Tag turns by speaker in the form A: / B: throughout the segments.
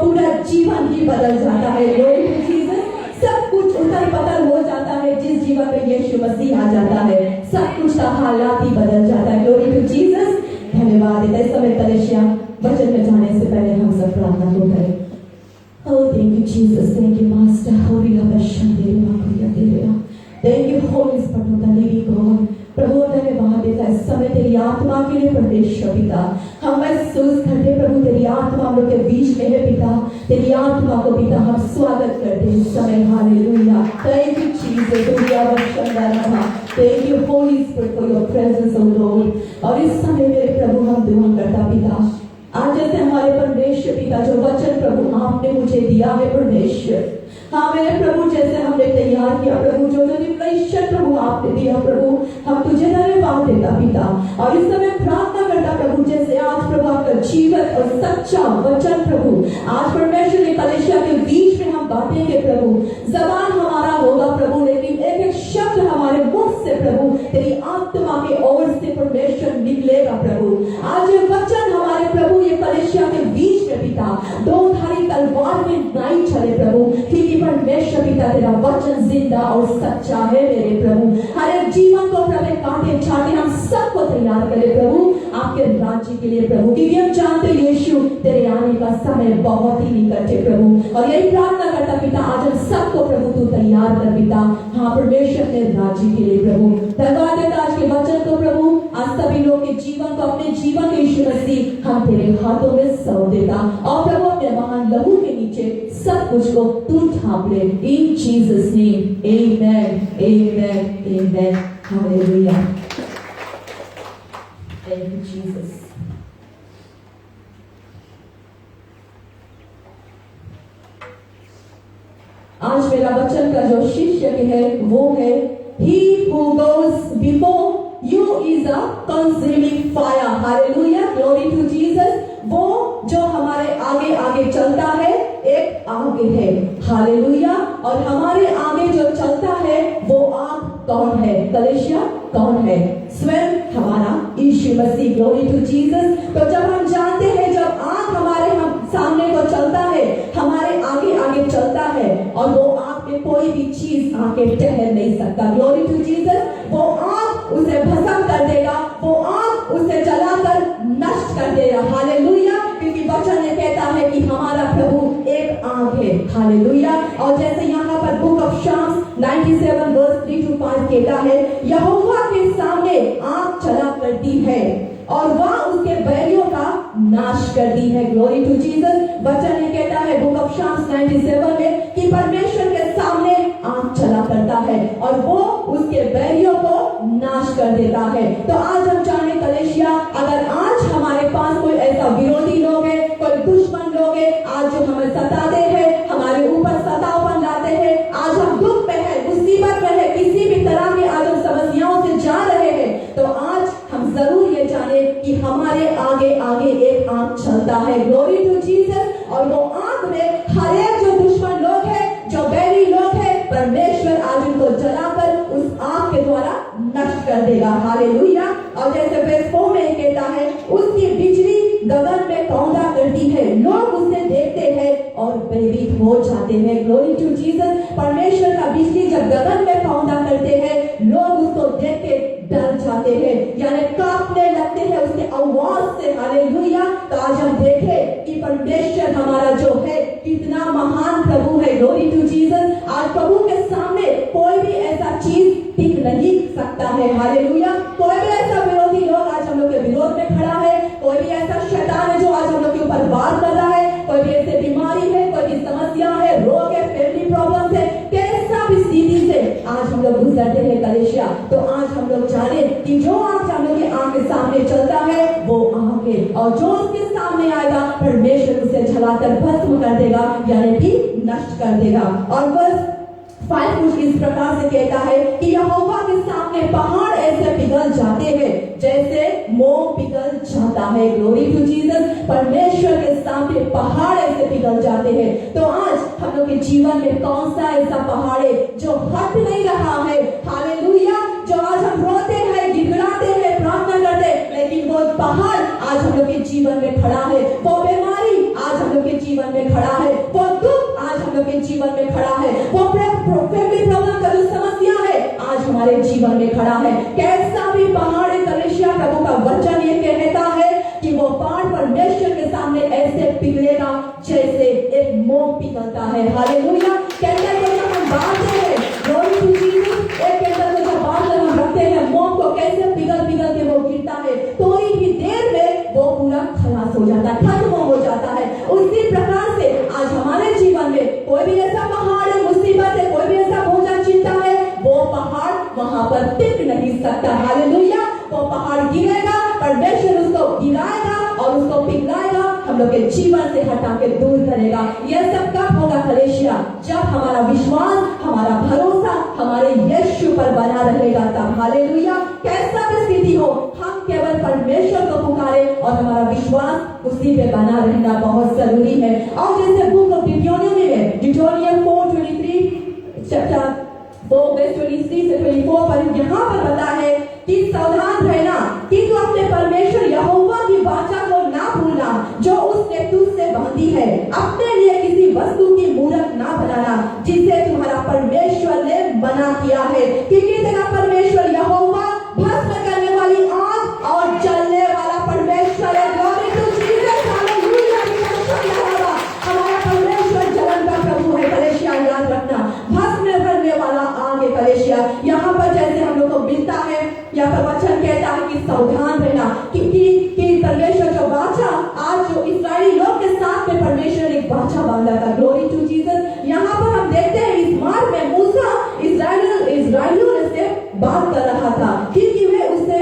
A: पूरा जीवन ही बदल जाता है। Glory to Jesus. सब कुछ उथल पथल हो जाता है जिस जीवन में यीशु मसीह आ जाता है, सब कुछ का हालात ही बदल जाता है। Glory to Jesus. धन्यवाद देता है। इस समय कलीसिया वचन में जाने से पहले हम सब प्रार्थना को करें। Oh, thank you, Jesus. Thank you, Master. Thank you, Holy Spirit of the living God. प्रभु धन्यवाद देता है इस समय तेरी आत्मा के लिए परमेश्वर पिता। हम महसूस करते प्रभु तेरी आत्मा हम लोग के बीच में है पिता। तेरी आत्मा को पिता हम स्वागत करते हैं इस समय। Hallelujah. Thank you, Jesus. Thank you, Holy Spirit, for your presence, O Lord. और इस समय मेरे प्रभु हम दुआ करता पिता, आज जैसे हमारे परमेश्वर पिता जो वचन प्रभु आपने मुझे दिया है परमेश्वर, हाँ मेरे प्रभु जैसे हमने तैयार किया प्रभु, जो रिवलेशन प्रभु आपने दिया प्रभु, हम तुझे धन्यवाद देता पिता। और इस समय प्रार्थना करता प्रभु जैसे आज प्रभु आपका जीवन और सच्चा वचन प्रभु आज परमेश्वर के कलीसिया के बीच में हम बांटेंगे प्रभु। जबान हमारा होगा प्रभु, लेकिन एक एक शब्द हमारे मुख से प्रभु तेरी आत्मा के ओर से परमेश्वर निकलेगा प्रभु। आज ये वचन हमारे प्रभु ये कलीसिया के बीच में पिता दो धारी तलवार में नहीं चले प्रभु, क्योंकि परमेश्वर पिता तेरा वचन जिंदा और सच्चा है मेरे प्रभु। हर एक जीवन को प्रभु काटे छाटे हम सबको तैयार करे प्रभु आपके राज्य के लिए प्रभु, क्योंकि हम जानते यीशु तेरे आने का समय बहुत ही निकट है प्रभु। और यही प्रार्थना करता पिता आज हम सबको प्रभु तू तैयार कर पिता, हाँ परमेश्वर तेरे राज्य के लिए प्रभु। धन्यवाद देता आज के वचन को प्रभु, आज सभी लोग के जीवन को अपने जीवन के यीशु मसीह हम तेरे हाथों में सौंप देता और प्रभु अपने महान लहू के नीचे सब कुछ को तू ढांप ले। इन Jesus name amen amen amen hallelujah. Thank you Jesus. आज मेरा वचन का जो शीर्षक है वो है He who goes before you is a consuming fire. Hallelujah. Glory to Jesus. वो जो हमारे आगे आगे चलता है एक आग है। हालेलुया। और हमारे आगे जो चलता है वो आग कौन है? कलीसिया कौन है? स्वयं हमारा यीशु मसीह। Glory to Jesus. तो जब हम जानते हैं जब आग हमारे हम सामने को चलता है, हमारे आगे आगे चलता है और वो आग में कोई भी चीज आके ठहर नहीं सकता। Glory to Jesus. वो आग उसे भस्म कर देगा, वो आग उसे जलाकर नष्ट कर देगा। हालेलुया। क्योंकि वचन ये कहता है कि हमारा प्रभु एक आग है। हालेलुया। और जैसे यहाँ पर बुक ऑफ शाम्स 97 वर्स 3 to 5 कहता है, यहोवा के सामने आग चला करती है और वह उसके बैरियों का नाश करती है। Glory to Jesus. वचन ये कहता है बुक ऑफ शाम्स 97 में कि परमेश्वर के सामने आग चला करता है और वो उसके बैरियों को नाश कर देता है। तो आज हम जाने कलीसिया, अगर आज हमारे पास कोई ऐसा विरोधी लोग है, कोई दुश्मन लोग है आज जो हमें सताते हैं, हमारे ऊपर सतावन लाते हैं, आज हम दुख में है, मुसीबत में है, किसी भी तरह के आज हम समस्याओं से जा रहे हैं, तो आज हम जरूर ये जाने कि हमारे आगे आगे एक आग चलता है। Glory to Jesus. और वो आग में हर एक जो दुश्मन लोग है, जो बैरी लोग है, परमेश्वर आज उनको जलाकर उस आग के द्वारा नष्ट कर देगा। हालेलुया। और जैसे वर्स 4 में कहता है, उसकी बिजली गगन में कौंधा करती है, लोग उसे देखते हैं और भयभीत हो जाते हैं। Glory to Jesus. परमेश्वर का बिजली जब गगन में कौंधा करते हैं, लोग उसको देख के डर जाते हैं, यानी कांपने लगते हैं उसके आवाज से। हालेलुया। तो आज हम देखें कि परमेश्वर हमारा जो है कितना महान प्रभु है। Glory to Jesus. आज प्रभु के सामने कोई भी ऐसा चीज टिक नहीं सकता है। हालेलुया। कोई भी ऐसा विरोधी लोग आज हम लोग के विरोध में खड़ा है, कोई भी ऐसा शैतान है जो आज हम लोग के ऊपर वार कर रहा है, कोई भी ऐसी बीमारी है, कोई भी समस्या है, रोग है, फैमिली प्रॉब्लम है, कैसा भी स्थिति से आज हम लोग गुजरते हैं कलीसिया, तो आज हम लोग जाने कि जो आज हम लोग के आंख के सामने चलता है वो आग है और जो उसके सामने आएगा परमेश्वर उसे जलाकर भस्म कर देगा, यानी कि नष्ट कर देगा। और बस 5 कुछ इस प्रकार से कहता है कि यहोवा के सामने पहाड़ ऐसे पिघल जाते हैं जैसे मोम पिघल जाता है। Glory to Jesus. परमेश्वर के सामने पहाड़ ऐसे पिघल जाते हैं। तो आज हम लोग के जीवन में कौन सा ऐसा पहाड़ है जो हट नहीं रहा है? हालेलुया। जो आज हम रोते हैं, गिड़गिड़ाते हैं, प्रार्थना करते हैं, लेकिन वो पहाड़ आज हम लोग के जीवन में खड़ा है। वो बीमारी आज हम लोग के जीवन में खड़ा है, वो दुख आज हम लोग के जीवन में खड़ा है, वो फैमिली प्रॉब्लम का जो समस्या है आज हमारे जीवन में खड़ा है। कैसा भी पहाड़ कलीसिया, प्रभु का वचन ये कहता है कि वो पहाड़ परमेश्वर के सामने ऐसे पिघलेगा जैसे एक मोम पिघलता है। हालेलुया। कहते हैं जब हम बांधते हैं, ग्लोरी टू जीसस, एक के अंदर जब बांध हम रखते हैं, मोम को कैसे पिघल पिघल के वो गिरता है, थोड़ी ही देर में वो पूरा खलास हो जाता है, खत्म हो जाता है। उसी प्रकार से आज हमारे जीवन में कोई भी ऐसा पहाड़ है, मुसीबत है, कोई भी ऐसा बोझ चिंता है, वो पहाड़ वहां पर टिक नहीं सकता। हालेलुया। वो पहाड़ गिरेगा, परमेश्वर उसको गिराएगा और उसको पिघलाएगा, हम लोग के जीवन से हटा के दूर करेगा। यह सब कब होगा कलीसिया? जब हमारा विश्वास, हमारा भरोसा हमारे यीशु पर बना रहेगा तब। हालेलुया। कैसा भी स्थिति हो, हम केवल परमेश्वर को पुकारे और हमारा विश्वास उसी पे बना रहना बहुत जरूरी है। और जैसे बुक ऑफ डिट्रोनोमी में, डिट्रोनोमी 4:23 चैप्टर 4:23 से 24 पर यहाँ पर बता है कि सावधान रहना कि तू अपने परमेश्वर यहोवा की वाचा को ना भूलना जो उसने तुझसे बांधी है। अपने लिए किसी वस्तु की मूरत ना बनाना जिसे तुम्हारा परमेश्वर ने मना किया है, क्योंकि तेरा परमेश्वर यहोवा भस्म करने वाली आग और जलने वाला परमेश्वर है। Glory to Jesus. हालेलुया। हमारा परमेश्वर जलन का प्रभु है। कलीसिया याद रखना, भस्म करने वाला आग है कलीसिया। यहाँ पर जैसे हम लोग को मिलता है, यहाँ पर वचन कहता है कि सावधान रहना, क्योंकि परमेश्वर जो वाचा, आज जो इस्राएली लोग के साथ में परमेश्वर ने एक वाचा बांधा था। Glory to Jesus. यहाँ पर हम देखते हैं इस मार्ग में मूसा इस्राएलियों से बात कर रहा था, क्योंकि वे उससे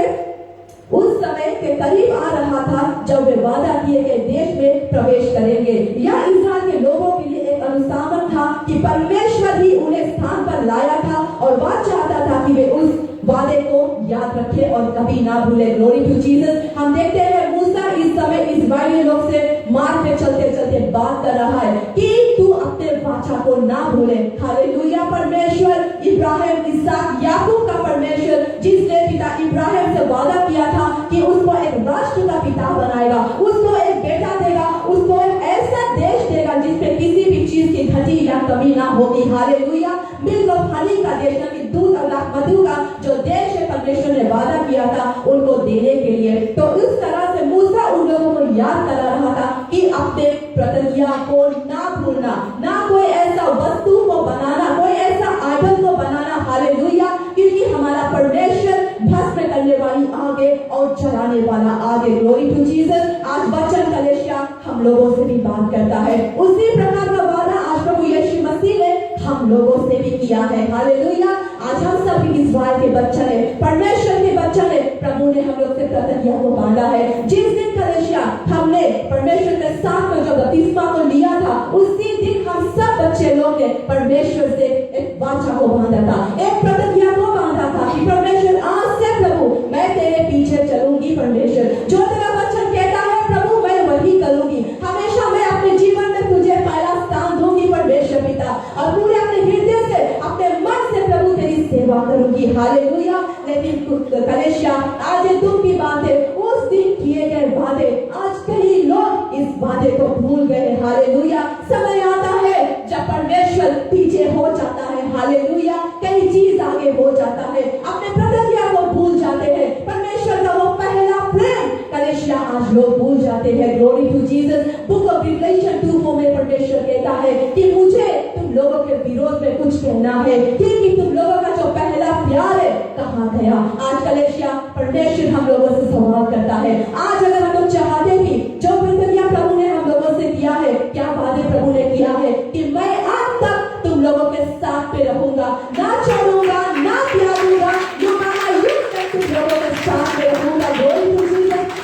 A: उस समय के करीब आ रहा था जब वे वादा किए गए देश में प्रवेश करेंगे। यह इस्राएल के लोगों के लिए एक अनुशासन था कि परमेश्वर ही उन्हें स्थान पर लाया था और वह चाहता था कि वे उस वादे को याद रखे और कभी ना भूले। Glory to Jesus. हम देखते हैं मूसा इस समय इस्राएली लोग से मार्ग में चलते चलते बात कर रहा है कि तू अपने वाचा को ना भूले। हालेलुया। परमेश्वर इब्राहिम, इसहाक, याकूब का परमेश्वर, जिसने पिता इब्राहिम से वादा किया था कि उसको एक राष्ट्र का पिता बनाएगा, उसको एक बेटा देगा, उसको एक ऐसा देश देगा जिसमें किसी भी चीज की घटी या कमी ना होगी। हालेलुया। मिल्क और हनी का देश, यानी दूध और मधु का जो देश है परमेश्वर ने वादा किया था उनको देने के लिए। तो इस तरह से मूसा उन लोगों को याद करा रहा था कि अपने प्रतिज्ञा को ना भूलना, ना कोई ऐसा वस्तु को बनाना, कोई ऐसा आइडल को बनाना। हालेलुया। क्योंकि हमारा परमेश्वर भस्म करने वाली आगे और जलाने वाला आगे। Glory to Jesus. आज वचन कलीसिया हम लोगों से भी बात करता है, उसी प्रकार का वादा आज प्रभु यीशु मसीह ने हम लोगों से भी किया है। हालेलुया। आज हम सभी इस्राएल के बच्चे हैं, परमेश्वर के बच्चे हैं, प्रभु ने हम लोग से प्रतिज्ञा को बांधा है। जिस दिन कलीसिया हमने परमेश्वर के साथ में जो बपतिस्मा को लिया था, उसी दिन हम सब बच्चे लोग ने परमेश्वर से एक वाचा को बांधा था, एक प्रतिज्ञा को बांधा था कि परमेश्वर आज से प्रभु मैं तेरे पीछे चलूंगी। परमेश्वर जो तेरा वचन कहता है प्रभु मैं वही करूंगी, हमेशा मैं अपने जीवन में तुझे पहला स्थान दूंगी परमेश्वर पिता, और पूरे अपने हृदय से, अपने मन से प्रभु तेरी सेवा करूंगी। हालेलुया। लेकिन कलीसिया आज दुख की बात है, उस दिन किए गए वादे आज कई लोग इस वादे को भूल गए। हालेलुया। समय आता है जब परमेश्वर पीछे हो जाता है। हालेलुया। कई चीज आगे हो जाता है, अपने प्रतिज्ञा को भूल जाते हैं, परमेश्वर का वो पहला प्रेम कलीसिया आज लोग भूल जाते हैं। Glory to Jesus. Book of Revelation 2:4 में परमेश्वर कहता है कि मुझे तुम लोगों के विरोध में कुछ कहना है, क्योंकि तुम लोगों का जो पहला प्यार है कहाँ गया। आज कलीसिया परमेश्वर हम लोगों से सवाल करता है, आज अगर हम लोग चाहते भी जो प्रतिज्ञा प्रभु ने हम लोगों से किया है, क्या वादे प्रभु ने किया है कि मैं आज तक तुम लोगों के साथ पे रहूंगा, ना छोड़ूंगा, ना त्यागूंगा, तुम लोगों के साथ में रहूंगा।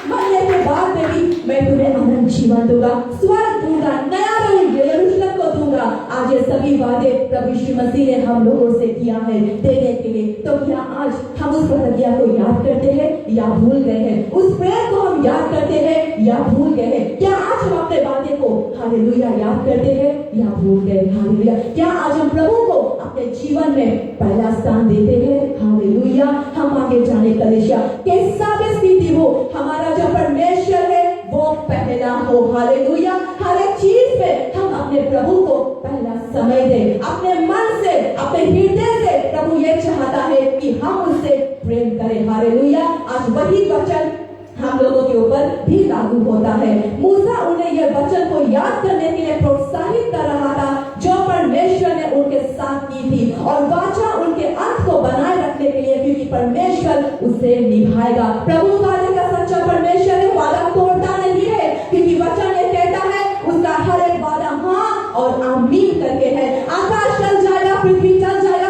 A: मरने के बाद में भी मैं तुम्हें अनंत जीवन दूंगा, स्वर्ग दूंगा, नया यरूशलेम को दूंगा। आज ये सभी वादे प्रभु यीशु मसीह ने हम लोगों से किया है देने के लिए। तो क्या आज हम उस प्रतिज्ञा को याद करते हैं या भूल गए हैं? उस प्रेम को हम याद करते हैं या भूल गए हैं? क्या आज हम अपने वादे को हालेलुया याद करते हैं या भूल गए? हालेलुया। क्या आज हम प्रभु को अपने जीवन में पहला स्थान देते हैं? हालेलुया। हम आगे जाने कलीसिया कैसा भी स्थिति हो, हमारा जो परमेश्वर है वो पहला हो। हालेलुया। हर एक चीज में हम अपने प्रभु को पहला समय दें, अपने मन से, अपने हृदय से। प्रभु ये चाहता है कि हम उससे प्रेम करें। हालेलुया। आज वही वचन हम लोगों के ऊपर भी लागू होता है। मूसा उन्हें यह वचन को याद करने के लिए प्रोत्साहित कर रहा था जो परमेश्वर ने उनके साथ की थी, और वाचा उनके अंत को बनाए रखने के लिए, क्योंकि परमेश्वर उसे निभाएगा। प्रभु वादे का सच्चा परमेश्वर है, वादा तोड़ता नहीं है, क्योंकि वचन ये कहता है उसका हर एक वादा हाँ और आमीन करके है। आकाश चल जाएगा, पृथ्वी चल जाएगा,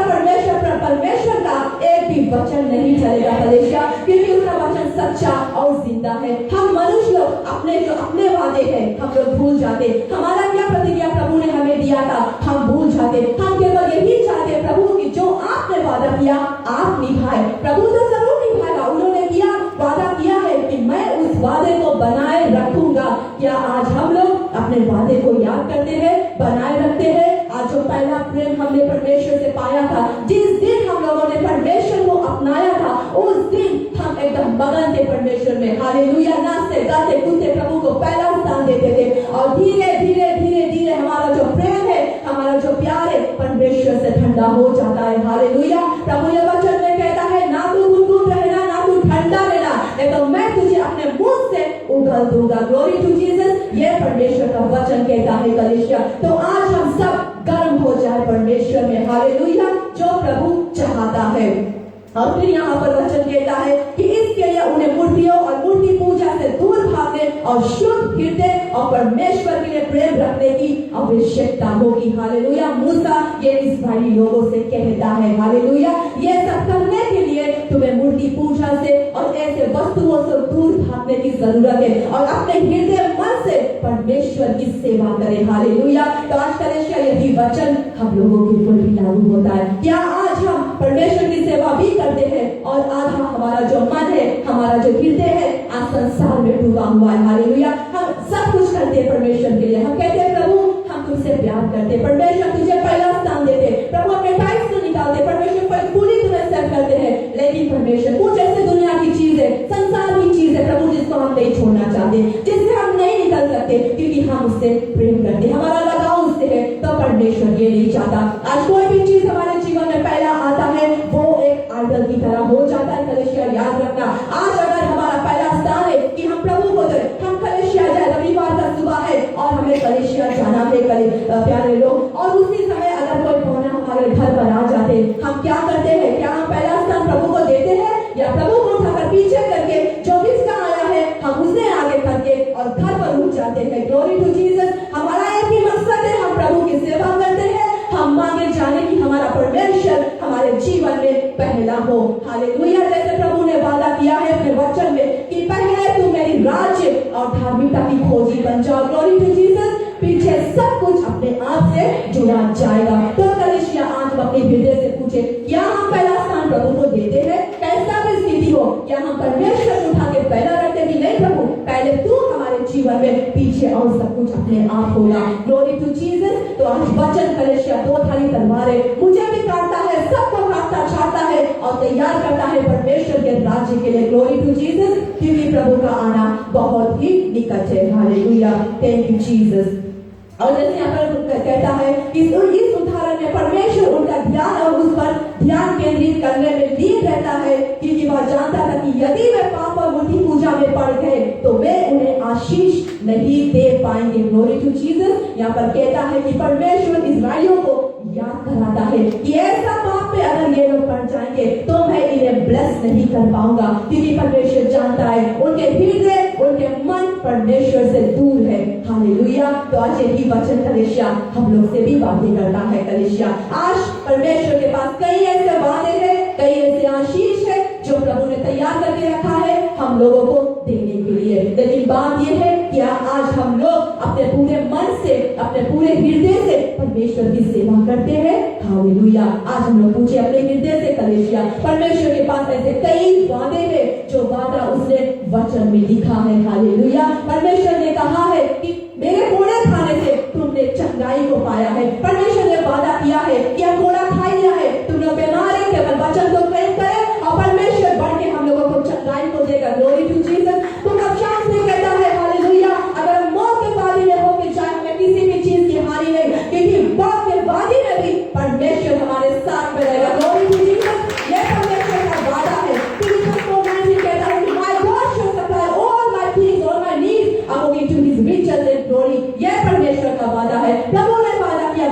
A: परमेश्वर का एक भी वचन नहीं चलेगा कलीसिया, क्योंकि उसका वचन सच्चा और जिंदा है। हम मनुष्य लोग अपने वादे हैं हम लोग भूल जाते। हमारा क्या प्रतिज्ञा प्रभु ने हमें दिया था हम भूल जाते। हम केवल यही चाहते प्रभु की जो आपने वादा किया आप निभाए। प्रभु तो जरूर निभाएगा, उन्होंने किया वादा किया है कि मैं उस वादे को बनाए रखूंगा। क्या आज हम लोग अपने वादे को याद करते हैं, बनाए रखते हैं? आज जो पहला प्रेम हमने परमेश्वर से पाया था, जिस दिन हम लोगों ने परमेश्वर को अपनाया था, उस दिन हम एकदम मगन थे परमेश्वर में। हालेलुया। नाचते गाते कूदते प्रभु को पहला स्थान देते थे, और धीरे धीरे धीरे धीरे हमारा जो प्रेम है, हमारा जो प्यार है परमेश्वर से ठंडा हो जाता है। हालेलुया। प्रभु ये वचन में कहता है ना तू गुनगुन रहना, ना तू ठंडा रहना, तो मैं तुझे अपने मुंह से उगल दूंगा। Glory to Jesus. ये परमेश्वर का वचन कहता है कलीसिया। तो आज हम सब गर्म हो जाए परमेश्वर में। हालेलुया। जो प्रभु चाहता है। और फिर यहाँ पर वचन कहता है कि इसके लिए उन्हें मूर्तियों और मूर्ति पूजा से दूर भागने और शुद्ध हृदय और परमेश्वर के लिए प्रेम रखने की आवश्यकता होगी। हालेलुया। मूसा ये इस्राएली लोगों से कहता है हालेलुया, ये सब करने के लिए तुम्हें मूर्ति पूजा से और ऐसे वस्तुओं से दूर भागने की जरूरत है, और अपने हृदय मन से परमेश्वर की सेवा करें। हालेलुया। तो आज कलेश का यही वचन हम लोगों के ऊपर भी लागू होता है। क्या आज हम परमेश्वर की सेवा भी करते हैं, और आधा हमारा जो मन है, हमारा जो हृदय है आज संसार में डूबा हुआ है। हालेलुया। हम सब कुछ करते हैं परमेश्वर के लिए। हम कहते हैं प्रभु हम तुझसे प्यार करते, परमेश्वर तुझे पहला स्थान देते, प्रभु अपने टाइम से निकालते, परमेश्वर पर पूरी तुम्हें सेव करते हैं। लेकिन परमेश्वर कुछ ऐसे दुनिया की चीज है, संसार की चीज है प्रभु, जिसको हम नहीं छोड़ना चाहते, जिससे हम नहीं निकल सकते, क्योंकि हम उससे प्रेम करते, हमारा लगाव उससे है। तो परमेश्वर ये नहीं चाहता आज कोई भी चीज हमारे जीवन में पहला आता है वो एक आइडल की तरह हो जाता है। कलीसिया याद रखना, आज अगर हमारा पहला स्थान है कि हम प्रभु को दे, हम कलीसिया जाए, रविवार का सुबह है और हमें कलीसिया जाना है प्यारे लोग, और उसी समय अगर कोई कोना हमारे घर पर आ जाते, हम क्या करते हैं? क्या हम पहला स्थान प्रभु को देते हैं, या प्रभु को उठाकर पीछे करके जो किसका आया है हम उसे आगे करके और घर पर रुक जाते हैं? Glory to Jesus. हमारा एक ही मकसद है, हम प्रभु की सेवा करते हैं, हम मांगे जाने की हमारा परमेश्वर हमारे जीवन में पहला हो। हालेलुया। जैसे प्रभु ने वादा किया है अपने वचन में कि पहले तुम मेरी राज्य और धार्मिकता की खोजी बन जाओ। Glory to Jesus. पीछे सब कुछ अपने आप से जुड़ा जाएगा। तो कलीसिया आज अपने हृदय से पूछे, क्या हम पहला स्थान प्रभु को देते हैं? कैसा भी स्थिति हो, क्या हम परमेश्वर उठा के पहला रखते कि नहीं प्रभु पहले तू हमारे जीवन में, पीछे और सब कुछ अपने आप होगा। Glory to Jesus. तो आज वचन कलीसिया दो धारी तलवारें मुझे भी काटता है, सबको काटता छाटता है और तैयार करता है परमेश्वर के राज्य के लिए। Glory to Jesus. क्योंकि प्रभु का आना बहुत ही निकट है। हालेलुया। Thank you Jesus. और जैसे यहाँ पर कहता है कि इस उदाहरण में परमेश्वर उनका ध्यान और उस पर ध्यान केंद्रित करने में लीन रहता है, क्योंकि वह जानता था कि यदि वे पाप और मूर्ति पूजा में पड़ गए तो वे उन्हें आशीष नहीं दे पाएंगे। Glory to Jesus. यहाँ पर कहता है कि परमेश्वर इस्राएलियों को याद कराता है कि ऐसा पाप में अगर ये लोग पड़ जाएंगे तो मैं इन्हें ब्लेस नहीं कर पाऊंगा, क्योंकि परमेश्वर जानता है उनके हृदय उनके मन परमेश्वर से दूर है। हालेलुया। तो आज यही वचन कलीसिया हम लोग से भी बातें करता है। कलीसिया आज परमेश्वर के पास कई ऐसे वादे हैं, कई ऐसे आशीष है जो प्रभु ने तैयार करके रखा है हम लोगों को देने के लिए। लेकिन बात यह है कि आज हम लोग अपने पूरे मन से, अपने पूरे हृदय से परमेश्वर की सेवा करते हैं। हालेलुया। आज हम लोग पूछे अपने हृदय से कलीसिया, परमेश्वर के पास ऐसे कई वादे हैं जो वादा उसने वचन में लिखा है। हालेलुया। परमेश्वर ने कहा है कि मेरे कोड़े खाने से तुमने चंगाई को पाया है। परमेश्वर ने वादा किया है कि हम कोड़ा खा लिया है, तुम लोग बीमार है, केवल वचन को प्रेम करें और परमेश्वर बढ़ के हम लोगों को चंगाई को देगा। Glory to Jesus. तो कब शाम से कहता है हालेलुया,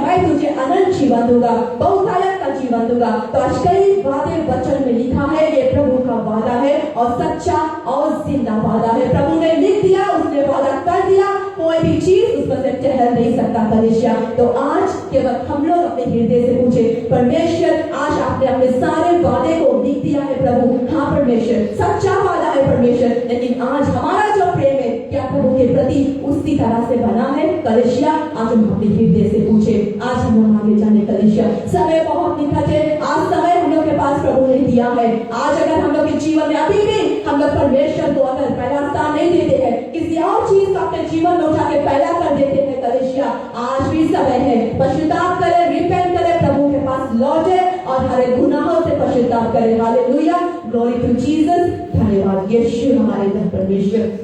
A: मैं तुझे अनंत जीवन दूंगा, बहुतायत का जीवन दूंगा। तो आज कई वादे वचन में लिखा है, ये प्रभु का वादा है और सच्चा और जिंदा वादा है। प्रभु ने लिख दिया, उसने वादा कर दिया, कोई भी चीज उस पर से ठहर नहीं सकता कलीसिया। तो आज केवल हम लोग अपने हृदय से पूछे, परमेश्वर आज आपने अपने सारे वादे को लिख दिया है प्रभु। हाँ परमेश्वर, सच्चा वादा है परमेश्वर, लेकिन आज हमारा जो प्रेम है क्या प्रभु के प्रति उसी तरह से बना है कलीसिया? आज हम अपने हृदय से पूछे। आज हम लोग आगे जाने कलीसिया, समय बहुत निकट है, आज समय हम लोग के पास प्रभु ने दिया है। आज अगर हम लोग के जीवन में अभी भी हम लोग परमेश्वर को अगर पहला स्थान नहीं देते हैं, किसी और चीज को अपने जीवन में उठा के पहला कर देते हैं कलीसिया, आज भी समय है पश्चाताप करें, रिपेंट करें, प्रभु के पास लौटे और हमारे गुनाहों से पश्चाताप करें। Hallelujah, glory to Jesus. धन्यवाद यीशु हमारे परमेश्वर।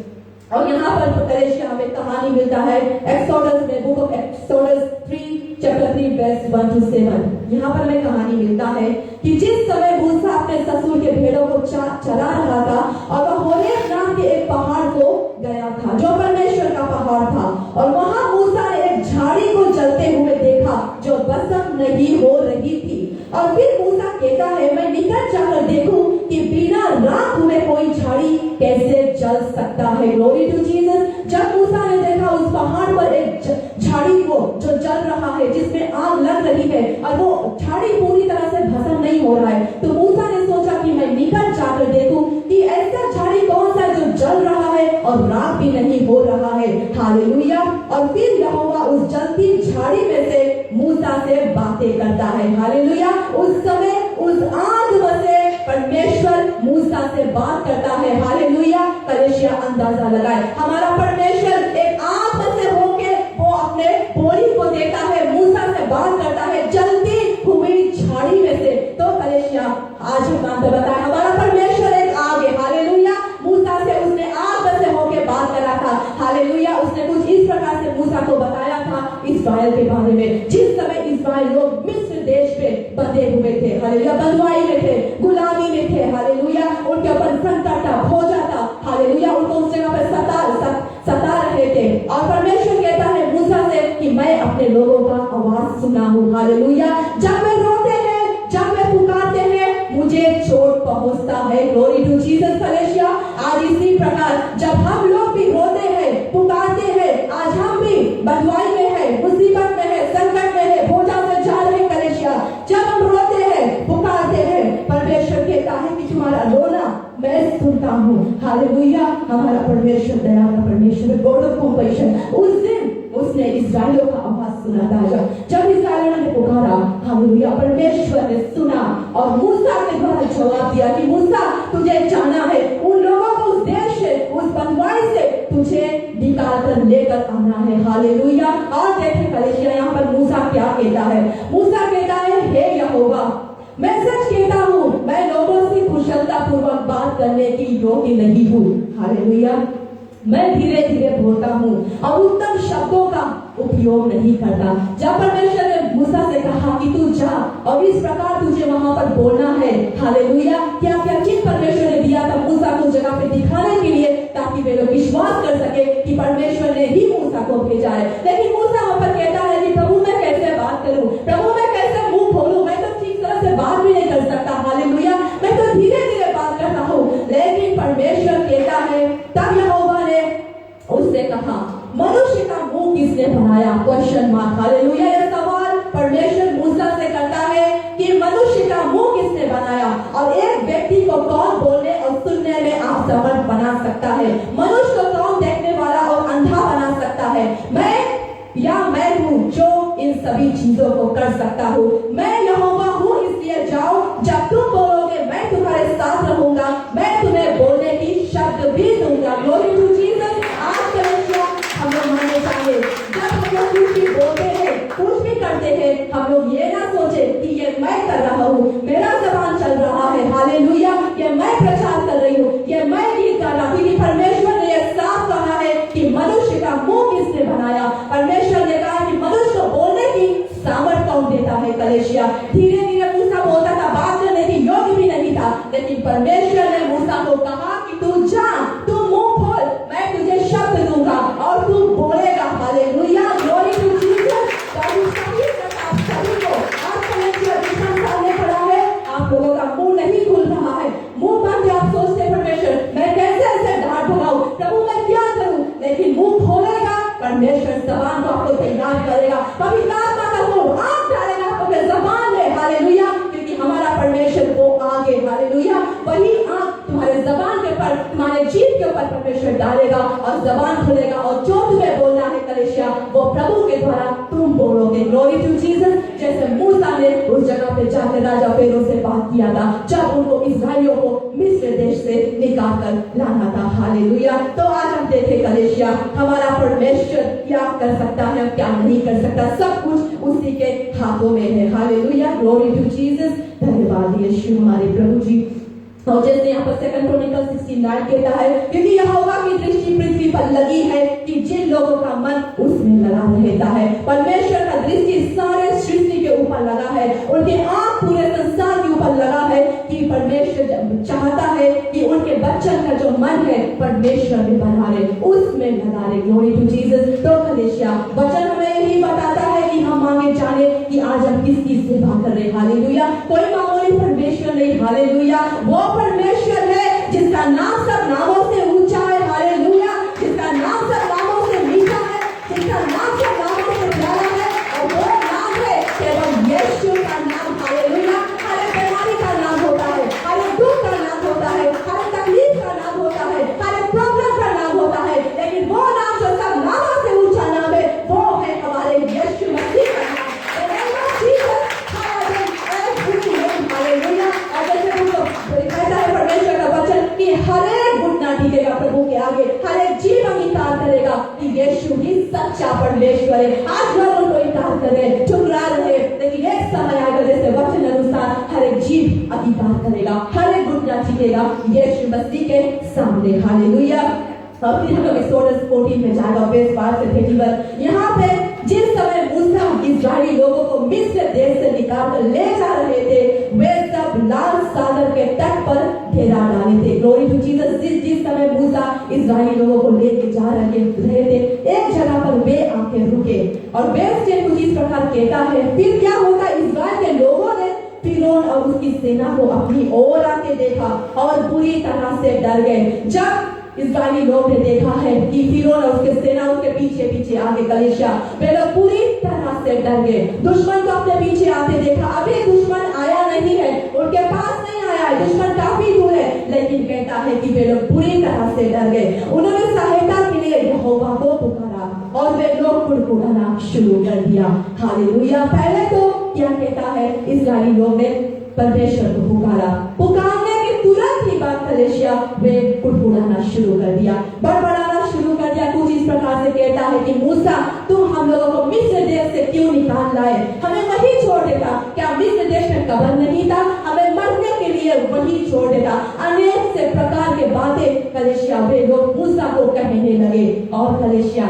A: और यहाँ पर कलीसिया हमें कहानी मिलता है एक्सोडस में, book of Exodus 3 chapter 3 verse 1 to 7। यहाँ पर हमें कहानी मिलता है कि जिस समय मूसा अपने ससुर के भेड़ों को चरा रहा था और वह होरेब नाम के एक पहाड़ को गया था जो परमेश्वर का पहाड़ था, और वहां मूसा ने एक झाड़ी को जलते हुए देखा जो भस्म नहीं हो रही थी। और फिर मूसा कहता है, मैं निकट जाकर देखूं कि बिना राख हुए कोई झाड़ी कैसे जल सकता है। Glory to Jesus. जब मूसा ने देखा उस पहाड़ पर एक झाड़ी को जो जल रहा है, जिसमें आग लग रही है और वो झाड़ी पूरी तरह से भस्म नहीं हो रहा है, तो मूसा ने सोचा कि मैं निकट जाकर देखूं कि ऐसा झाड़ी कौन सा जो जल रहा है और राख भी नहीं हो रहा है। हालेलुया। और फिर यहोवा उस जलती झाड़ी में से मूसा से बातें करता है। हालेलुया। उस समय उस आग में से परमेश्वर मूसा से बात करता है। हालेलुया। कलीसिया अंदाजा लगाए, हमारा परमेश्वर एक आग में से होके वो अपने बोली को देता है, मूसा से बात करता है जलती हुई झाड़ी में से। तो कलीसिया आज हम बताए, हमारा परमेश्वर एक आग है। हालेलुया। मूसा से उसने आग में से होके बात करा था। हालेलुया। उसने कुछ इस प्रकार से मूसा को बताया था इस्राएल के बारे में, जिस समय इस्राएल लोग मिस्र देश में बंधे हुए थे। हालेलुया। बंधुआई में थे, गुलामी में थे। हालेलुया। उनके ऊपर संकट था, भोजा था। हालेलुया। उनको उस जगह पर सता रहे थे, और परमेश्वर कहता है मूसा से कि मैं अपने लोगों का आवाज सुना हूँ। हालेलुया। जब वे रोते हैं, जब वे पुकारते हैं, मुझे चोट पहुंचता है। Glory to Jesus. कलीसिया आज इसी प्रकार जब हम लोग भी रोते हैं, पुकारते हैं, आज हम भी बंधुआई में है, मुसीबत में है, संकट में है, भोजा से जा रहे कलीसिया, जब हम रोते हैं, पुकारते हैं, परमेश्वर कहता है कि तुम्हारा रोना मैं सुनता हूँ। हालेलुया। हमारा परमेश्वर दया का परमेश्वर, गॉड ऑफ कंपैशन। उस दिन उसने इस्राएलियों का आवाज सुना था। जब इस्राएलियों ने पुकारा, हालेलुया, परमेश्वर ने सुना और मूसा के द्वारा जवाब दिया कि मूसा तुझे जाना है, उन लोगों को उस देश से, उस बंधुआई से तुझे निकाल कर लेकर आना है। हालेलुया। और देखें कलीसिया यहाँ पर मूसा क्या कहता है। मूसा कहता है, हे यहोवा, मैं सच कहता हूँ, मैं लोगों से कुशलता पूर्वक बात करने की योग्य नहीं हूँ। हालेलुया। मैं धीरे धीरे बोलता हूँ और उत्तम शब्दों का उपयोग नहीं करता। जब परमेश्वर ने मूसा से कहा कि तू जा और इस प्रकार तुझे वहां पर बोलना है। हालेलुया। क्या क्या चीज परमेश्वर ने दिया था मूसा को जगह पे दिखाने के लिए, ताकि वे लोग विश्वास कर सके कि परमेश्वर ने ही मूसा को भेजा है। लेकिन मूसा वहां पर कहता है कि प्रभु मैं कैसे बात करूं, प्रभु मैं कैसे मुंह खोलूं, मैं तो ठीक तरह से बात भी नहीं कर सकता। हालेलुया। मैं तो धीरे धीरे बात करता हूँ। लेकिन परमेश्वर कहता है, तब यहोवा ने उससे कहा, मनुष्य का मुंह किसने बनाया? Question mark. हालेलुया। यह सवाल परमेश्वर मूसा से करता है कि मनुष्य का मुंह किसने बनाया, और एक व्यक्ति को कौन बोलने और सुनने में असमर्थ बना सकता है? मनुष्य को कौन देखने वाला और अंधा बना सकता है? मैं हूँ जो इन सभी चीजों को कर सकता हूँ। मैं यहोवा हूँ, इसलिए जाओ, जब तुम बोलोगे मैं तुम्हारे साथ रहूंगा, मैं तुम्हें बोलने की शब्द भी दूंगा। Glory to Jesus. आज कलीसिया हम लोग मानने चाहिए, जब हम लोग कुछ भी बोलते हैं, कुछ भी करते हैं, हम लोग ये ना सोचे कि ये मैं कर रहा हूँ, मेरा जबान चल रहा है। हालेलुया। ये मैं प्रचार कर रही हूँ, ये मैं गीत कर रहा हूँ, क्योंकि परमेश्वर ने यह साफ कहा है कि मनुष्य का मुंह किसने बनाया। परमेश्वर ने कहा कि मनुष्य को बोलने की सामर्थ कौन देता है। कलीसिया धीरे धीरे मूसा बोलता था, बात करने की योग्य भी नहीं था, लेकिन परमेश्वर ने मूसा को कहा कि तू जा, तू मुंह खोल, मैं तुझे शब्द दूंगा और तू बोलेगा। हालेलुया। Glory to Jesus. पवित्र आत्मा का वो आग डालेगा आपके जबान में, हालेलुया, क्योंकि हमारा परमेश्वर वो आगे, हालेलुया, वही आग तुम्हारे जबान के ऊपर, तुम्हारे जीभ के ऊपर परमेश्वर डालेगा और जबान खुलेगा और जो तुम्हें बोलना है कलीसिया वो प्रभु के द्वारा तुम बोलोगे। Glory to Jesus. जैसे मूसा ने उस जगह पे जाकर राजा फेरो से बात किया था जब उनको इस्राएलियों को मिस्र देश से निकाल कर लाना था, हालेलुया। तो आज हम देखें कलीसिया हमारा परमेश्वर क्या कर सकता है, क्या नहीं कर सकता, सब कुछ उसी के हाथों में है, हालेलुया। Glory to Jesus. धन्यवाद यीशु हमारे प्रभु जी। और जैसे यहाँ पर सेकंड क्रॉनिकल 16:9 कहता है, क्योंकि यहोवा की दृष्टि पृथ्वी पर लगी है कि जिन लोगों का मन उसमें लगा रहता है। परमेश्वर का दृष्टि सारे सृष्टि के ऊपर लगा है, उनके आंख पूरे संसार के ऊपर लगा है कि परमेश्वर चाहता है कि उनके बच्चन का जो मन है परमेश्वर में बना रहे, उसमें लगा रहे। Glory to Jesus. तो कलीसिया वचन हमें यही बताता है कि हम मांगे जाने कि आज हम किसकी सेवा कर रहे, हालेलुया। कोई मामूली परमेश्वर नहीं, हालेलुया, वो परमेश्वर है जिसका नाम सब नामों से ऊंचा है, हालेलुया, जिसका नाम सब नामों से मीठा है, जिसका नाम सब नामों से प्यारा है, और वो नाम है केवल यीशु का नाम, हालेलुया। हर एक बीमारी का नाम होता है, हर एक दुख का नाम होता है, हर एक तकलीफ का नाम होता है, हर एक प्रॉब्लम का नाम होता है, लेकिन वो नाम जो सब नामों से ऊंचा नाम है वो है हमारे यीशु मसीह का नाम। परमेश्वर का वचन कि हर एक घुटना टिकेगा प्रभु के आगे, हर एक जीव अंगीकार करेगा कि यीशु ही सच्चा परमेश्वर है। आज लोग उनको इनकार कर रहे, ठुकरा रहे, लेकिन एक समय आएगा जैसे वचन अनुसार हर एक जीव अंगीकार करेगा, हर एक घुटना टिकेगा यीशु मसीह के सामने, हालेलुया। और फिर हम लोग एक्सोडस 14 में जाएगा, वर्स 5 से 31। यहाँ पे जिस समय मूसा इस्राएली लोगों को मिस्र देश से निकाल कर ले जा रहे थे, वे सब लाल सागर के तट पर डेरा डाले थे। Glory to Jesus. जिस समय मूसा इस्राएली लोगों को लेके जा रहे थे, एक जगह पर वे आके रुके और वेस्ट कुछ इस प्रकार कहता है, फिर क्या होता, इस्राएल के लोगों ने फिरौन और उसकी सेना को अपनी ओर आके देखा और बुरी तरह से डर गए। जब इस्राएली लोग ने देखा है कि फिरौन और उसके सेना उसके पीछे पीछे आगे, कलीसिया वे लोग पूरी तरह से डर गए। दुश्मन को अपने पीछे आते देखा, अभी दुश्मन आया नहीं है, उनके पास नहीं आया है, दुश्मन काफी दूर है, लेकिन कहता है कि वे लोग पूरी तरह से डर गए। उन्होंने सहायता के लिए यहोवा को पुकारा और वे लोग कुड़कुड़ाना शुरू कर दिया, हालेलुया। पहले तो क्या कहता है, इस्राएली लोग ने परमेश्वर को पुकारा, पुकारने के तुरंत ही बाद कलीसिया वे कुड़कुड़ाना शुरू कर दिया, बड़बड़ाना शुरू कर दिया। कुछ इस प्रकार से कहता है कि मूसा तुम हम लोगों को मिस्र देश से क्यों निकाल लाए, हमें वही छोड़ देता, क्या मिस्र देश में कब्र नहीं था, हमें मरने के लिए वही छोड़ देता। अनेक से प्रकार के बातें कलीसिया वे लोग मूसा को कहने लगे। और कलीसिया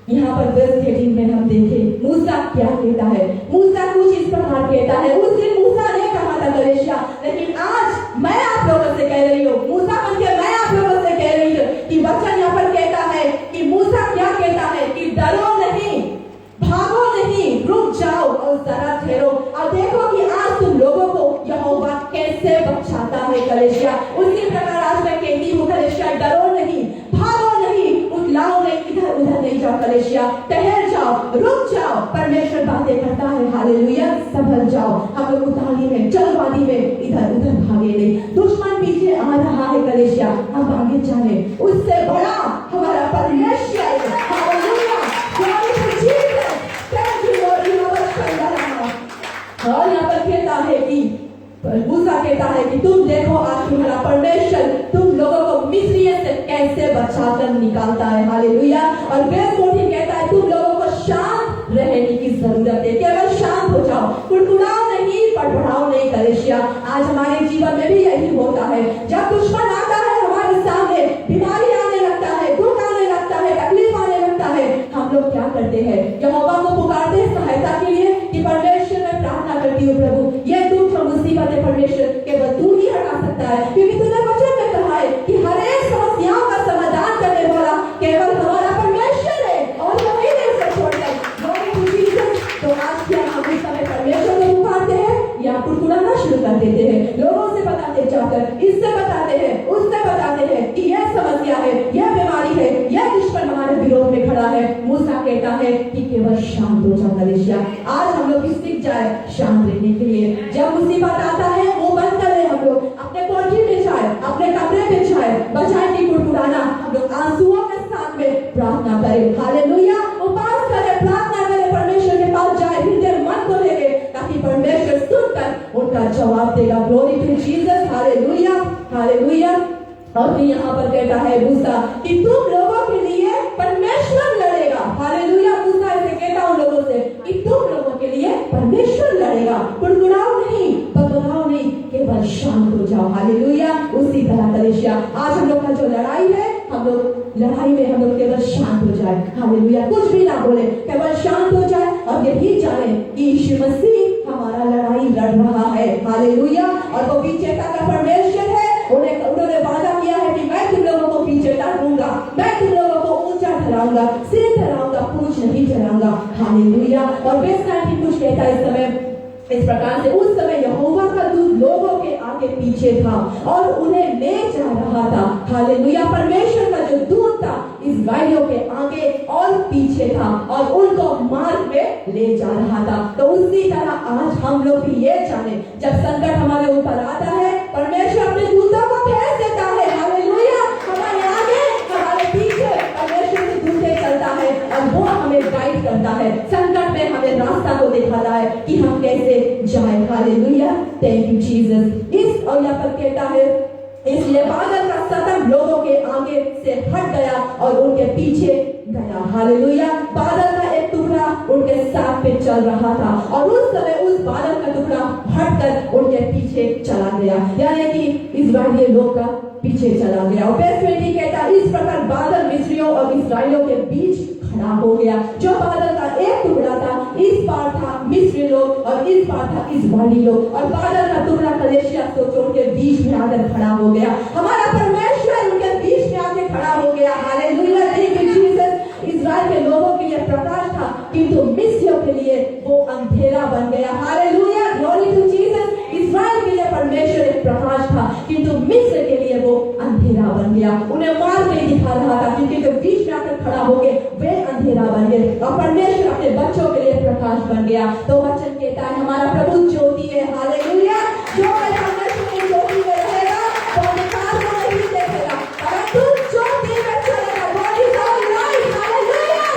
A: यहाँ पर वर्स 13 में हम देखें मूसा क्या कहता है। मूसा कुछ इस प्रकार कहता है, उस दिन मूसा ने कहा था कलीसिया, लेकिन आज मैं आप लोगों से कह रही हूँ, मूसा बनके मैं आप लोगों से कह रही हूँ कि वचन यहाँ पर कहता है कि मूसा क्या कहता है कि डरो नहीं, भागो नहीं, रुक जाओ और जरा ठहरो और देखो कि आज तुम लोगों को यहोवा कैसे बचाता है। कलीसिया उसी प्रकार आज मैं कहती हूँ कलीसिया, डरो नहीं, भागो नहीं, उठलाओ नहीं, इधर उधर नहीं जाओ कलीसिया, ठहर जाओ, रुक जाओ, परमेश्वर बातें करता है, हालेलुया। संभल जाओ, हम लोग उतावली में जल्दबाजी में इधर उधर भागे नहीं, दुश्मन पीछे आ रहा है कलीसिया, हम आगे जाने, उससे बड़ा हमारा परमेश्वर है, हालेलुया। और यहाँ पर कहता है कि मूसा कहता है कि तुम देखो आज तुम्हारा परमेश्वर तुम लोगों को मिस्रियों से कैसे बचाकर निकालता है, हालेलुया। और वर्स 14 कहता है तुम लोगों को शांत रहने की जरूरत है, केवल शांत हो जाओ, कुड़कुड़ाओ नहीं, बड़बड़ाओ नहीं। कलीसिया आज हमारे जीवन में भी यही होता है, जब दुश्मन आता है हमारे सामने, बीमारी आने लगता है, दुख आने लगता है, तकलीफ आने लगता है, हम लोग क्या करते हैं, यहोवा को पुकारते हैं सहायता के लिए कि परमेश्वर मैं प्रार्थना करती हूँ प्रभु ये दुख और मुसीबतें परमेश्वर केवल तू ही हटा सकता है, क्योंकि तूने वचन में कहा है कि हर एक समस्याओं का समाधान करने वाला केवल हमारा परमेश्वर है और वही नहीं उसे छोड़ता है। तो आज क्या हम इस समय परमेश्वर को पुकारते हैं या कुड़कुड़ाना शुरू कर देते हैं, लोगों से बताते जाकर, इससे बताते हैं, उससे बताते हैं कि यह समस्या है, यह बीमारी है, यह दुश्मन हमारे विरोध में खड़ा है। मूसा कहता है कि केवल शांत हो जाओ कलीसिया। आज हम लोग सीख जाए शांत रहने के लिए। जब मुसीबत आता है वो बंद करें, हम लोग अपने कोठरी में जाए, अपने कमरे में जाए, बजाय कि कुड़कुड़ाना, हम लोग आंसुओं के साथ में प्रार्थना करें। हालेलुया, उपवास करें, प्रार्थना करें, परमेश्वर के पास जाए, हृदय मन को लेके, ताकि परमेश्वर सुनकर उनका जवाब देगा। Glory to Jesus, hallelujah, hallelujah. और फिर यहाँ पर कहता है मूसा कि तुम लोगों के लिए परमेश्वर लड़ेगा। हालेलुया, मूसा ऐसे कहता उन लोगों से कि तुम लोगों के लिए परमेश्वर लड़ेगा। कुड़कुड़ाओ नहीं, बगलाओ नहीं, केवल शांत हो जाओ। हालेलुया। उसी तरह कलीसिया आज हम लोग का जो लड़ाई है, हम लोग लड़ाई में हम लोग केवल शांत हो जाए। हालेलुया, कुछ भी ना बोले, केवल शांत हो जाए और यही जाने कि यीशु मसीह हमारा लड़ाई लड़ रहा है। हालेलुया। और वो पीछे का परमेश्वर है, उन्होंने वादा किया है कि मैं तुम लोगों को पीछे टांगूंगा, मैं तुम लोगों को ऊंचा ठहराऊंगा, सिर ठहराऊंगा, पूंछ नहीं ठहराऊंगा। हालेलुया। और बेसना की कुछ कहता है इस समय इस प्रकार से, उस समय यहोवा का दूत लोगों के आगे पीछे था और उन्हें ले जा रहा था। हालेलुया। परमेश्वर का जो दूत था इस्राएलियों के आगे और पीछे था और उनको मार्ग में ले जा रहा था। तो उसी तरह आज हम लोग भी ये जाने, जब संकट हमारे ऊपर आता है, परमेश्वर अपने दूतों को भेज देता है। हालेलुया। हमारे आगे, हमारे पीछे परमेश्वर के दूते चलता है और वो हमें गाइड करता है, संकट में हमें रास्ता को दिखाता है कि हम कैसे जाए। Hallelujah, thank you Jesus. इस और यहाँ पर कहता है, इसलिए बादल का सतत लोगों के आगे से हट गया और उनके पीछे गया। हालेलुया। बादल का एक टुकड़ा उनके साथ में चल रहा था और उस समय उस बादल का टुकड़ा हटकर उनके पीछे चला गया, यानी कि इस्राएली लोग का पीछे चला गया। और वर्स 20 कहता है, इस प्रकार बादल मिस्रियों और इस्राएलियों के बीच खड़ा हो गया। जो बादल का एक टुकड़ा था, इस पार था मिस्री लोग और इस पार था इस्राएली लोग, और बादल का टुकड़ा कलेशिया सोचो उनके बीच में आकर खड़ा हो गया। हमारा परमेश्वर उनके बीच में आके खड़ा हो गया। Hallelujah, thank you Jesus. इस्राएल के लोगों के लिए प्रकाश था, किंतु मिस्रियों के लिए वो अंधेरा बन गया। Hallelujah, glory to Jesus. इस्राएल के लिए परमेश्वर एक प्रकाश था, किंतु मिस्र के लिए वो अंधेरा बन गया। उन्हें मार्ग नहीं दिखा रहा था, क्योंकि जो बीच में आकर खड़ा हो गए वे अंधेरा बन गए और परमेश्वर अपने बच्चों के लिए प्रकाश बन गया। तो वचन कहता है हमारा प्रभु ज्योति है। हालेलुया। जो परमेश्वर की ज्योति में रहेगा वो अंधकार को नहीं देखेगा, अगर तू ज्योति में चलेगा वो इज आवर लाइफ। हालेलुया,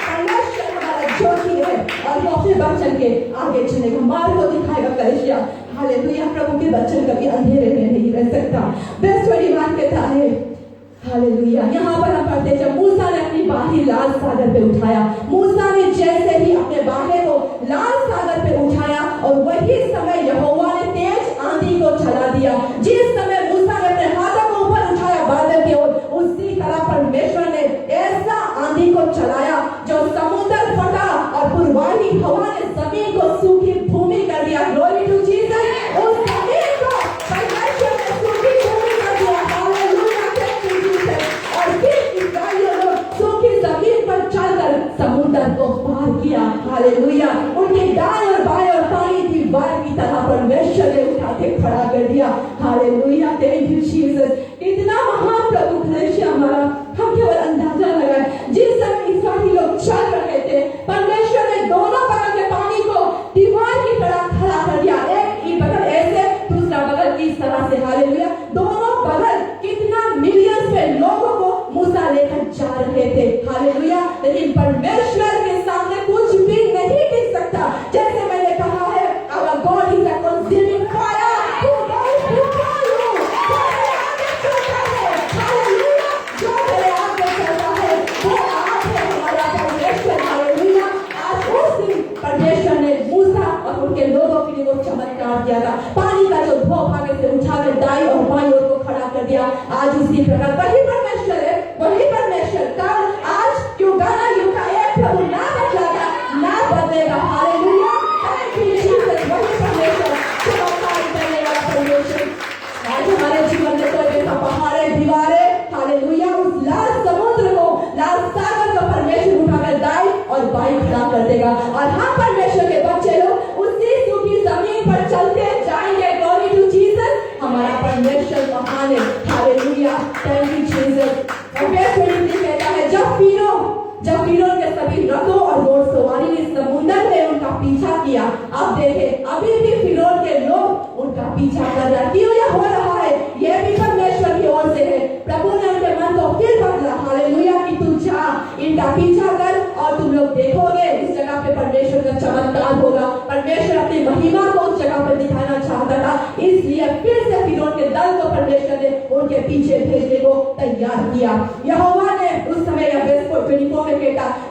A: परमेश्वर हमारा ज्योति है और वो अपने बच्चन के आगे चलेगा, मार्ग को दिखाएगा कलीसिया। हालेलुया, प्रभु के बच्चन कभी अंधेरे में नहीं रह सकता। वर्स 21 कहता है, हालेलुया, यहाँ पर हम पढ़ते, जब मूसा ने अपनी बाहें लाल सागर पे उठाया, मूसा ने जैसे ही अपने बाहें को लाल सागर पे उठाया और वही समय यहोवा ने तेज आंधी को चला दिया। जिस समय मूसा ने अपने हाथों को ऊपर उठाया बादल की ओर, उसी तरह परमेश्वर ने ऐसा आंधी को चलाया जो समुद्र फटा और पूर्वाही हवा ने जमीन को सूखी भूमि कर दिया। Glory to Jesus. उस जमीन को परमेश्वर ने सूखी भूमि कर दिया। Hallelujah, thank you Jesus. और फिर इस्राएलियों लोग सूखी जमीन पर चलकर समुद्र को पार किया। हालेलुया, उनके दाएं और बाएं और पानी दीवार की तरह परमेश्वर ने उठा के खड़ा कर दिया। Hallelujah, thank you Jesus. इतना महान प्रभु कलीसिया हमारा, हम केवल अंदाजा लगाए, जिस समय इस्राएली लोग चल रहे थे, परमेश्वर ने दोनों बगल के पानी को दीवार की तरह खड़ा कर दिया। एक बगल ऐसे, दूसरा बगल इस तरह से। हालेलुया, दोनों बगल कितना मिलियंस में लोगों को मूसा लेकर जा रहे थे। हालेलुया, लेकिन परमेश्वर के सामने कुछ भी नहीं टिक सकता। जैसे मैंने कहा है, our God is a consuming fire who goes before you। Hallelujah, जो मेरे आगे चलता है वो आप है, हमारा परमेश्वर। हालेलुया, आज उस दिन परमेश्वर ने मूसा और उनके लोगों के लिए वो चमत्कार किया था। पानी का जो धोप आगे से उठाकर दाई और बाई ओर को खड़ा कर दिया। आज उसी प्रकार वही परमेश्वर है, वही परमेश्वर कल आज क्यों गाना युग का एक प्रभु ना बदलेगा, ना बदलेगा। Hallelujah, thank you Jesus. वही परमेश्वर चमत्कार करने वाला परमेश्वर आज हमारे जीवन में कोई ऐसा पहाड़े दीवारें, हालेलुया, उस लाल समुद्र को, लाल सागर को परमेश्वर उठाकर दाई और बाई खड़ा कर देगा। और हम परमेश्वर के बच्चे लोग उस महान है। Hallelujah, thank you Jesus. और फिर कहता है जब फिरौन के सभी रथों और घोड़सवारी ने समुद्र में उनका पीछा किया। अब देखें, अभी भी फिरौन के लोग उनका पीछा कर रहे हैं। क्यों यह हो रहा है? यह भी परमेश्वर की ओर से है। प्रभु ने उनके मन को फिर बदला। हालेलुया, कि तू जा, इनका पीछा कर और तुम लोग देखोगे इस जगह पे परमेश्वर का चमत्कार होगा। परमेश्वर अपनी महिमा को उस जगह पे दिखाना चाहता था, इसलिए फिर से फिरौन के दल को परमेश्वर ने उनके पीछे भेजने को तैयार किया। यहोवा ने उस समय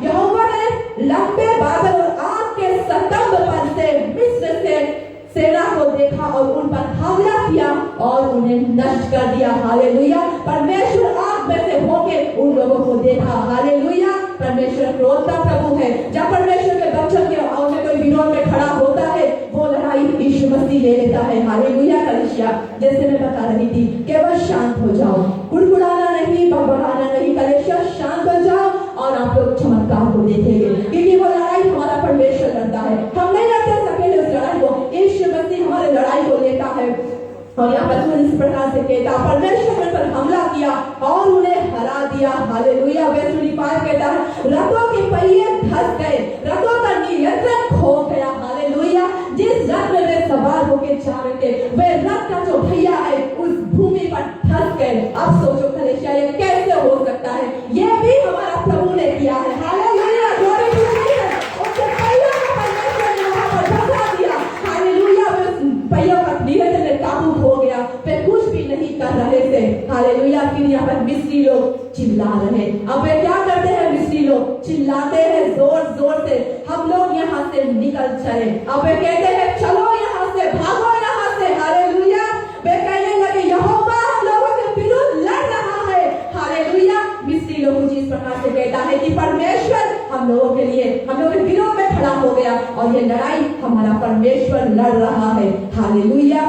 A: यहोवा ने लंबे बादल और आग के स्तंभ पर से मिस्र से सेना को देखा और उन पर हमला किया और उन्हें नष्ट कर दिया। हालेलुया, परमेश्वर आग में से होके उन लोगों को देखा। हालेलुया, परमेश्वर क्रोधता प्रभु है। जब परमेश्वर के बच्चों के और कोई विरोध में खड़ा होता है, वो लड़ाई यीशु मसीह ले लेता है। हालेलुया, कलीसिया, जैसे मैं बता रही थी, केवल शांत हो जाओ, कुड़कुड़ाना नहीं, बड़बड़ाना नहीं। कलीसिया, शांत हो जाओ और आप लोग चमत्कार को देखेंगे, क्योंकि वो लड़ाई हमारा परमेश्वर लड़ता है। हम नहीं लड़ते सकेले उस लड़ाई को, यीशु मसीह हमारे लड़ाई को लेता है। और यहाँ पर इस प्रकार से कहता, परमेश्वर पर हमला किया और उन्हें हरा दिया। हालेलुया, वर्स 25 कहता है, रथों के पहिए धस गए, रथों का नियंत्रण खो गया। हालेलुया, जिस रथ में वे सवार होके जा रहे थे, वे रथ का जो भैया है उस भूमि पर धस गए। अब सोचो कलीसिया, ये कैसे हो सकता है? ये भी हमारा प्रभु ने किया है। Hallelujah, glory to Jesus. उसके पहियों को परमेश्वर ने वहां पर धसा दिया। हालेलुया, पहियों का नियंत्रण काबू हो गया, वे कुछ भी नहीं कर रहे थे। हालेलुया, फिर यहाँ पर मिस्री लोग चिल्ला रहे। अब वे क्या करते हैं? मिस्री लोग चिल्लाते हैं जोर जोर से, हम लोग यहाँ से निकल चले। अब वे कहते हैं, चलो यहाँ से, भागो यहाँ से। हालेलुया, वे कहने लगे, यहोवा हम लोगों के विरुद्ध लड़ रहा है। हालेलुया, मिस्री लोग कुछ इस प्रकार से कहता है कि परमेश्वर हम लोगों के लिए, हम लोगों के विरोध में खड़ा हो गया और ये लड़ाई हमारा परमेश्वर लड़ रहा है। हालेलुया,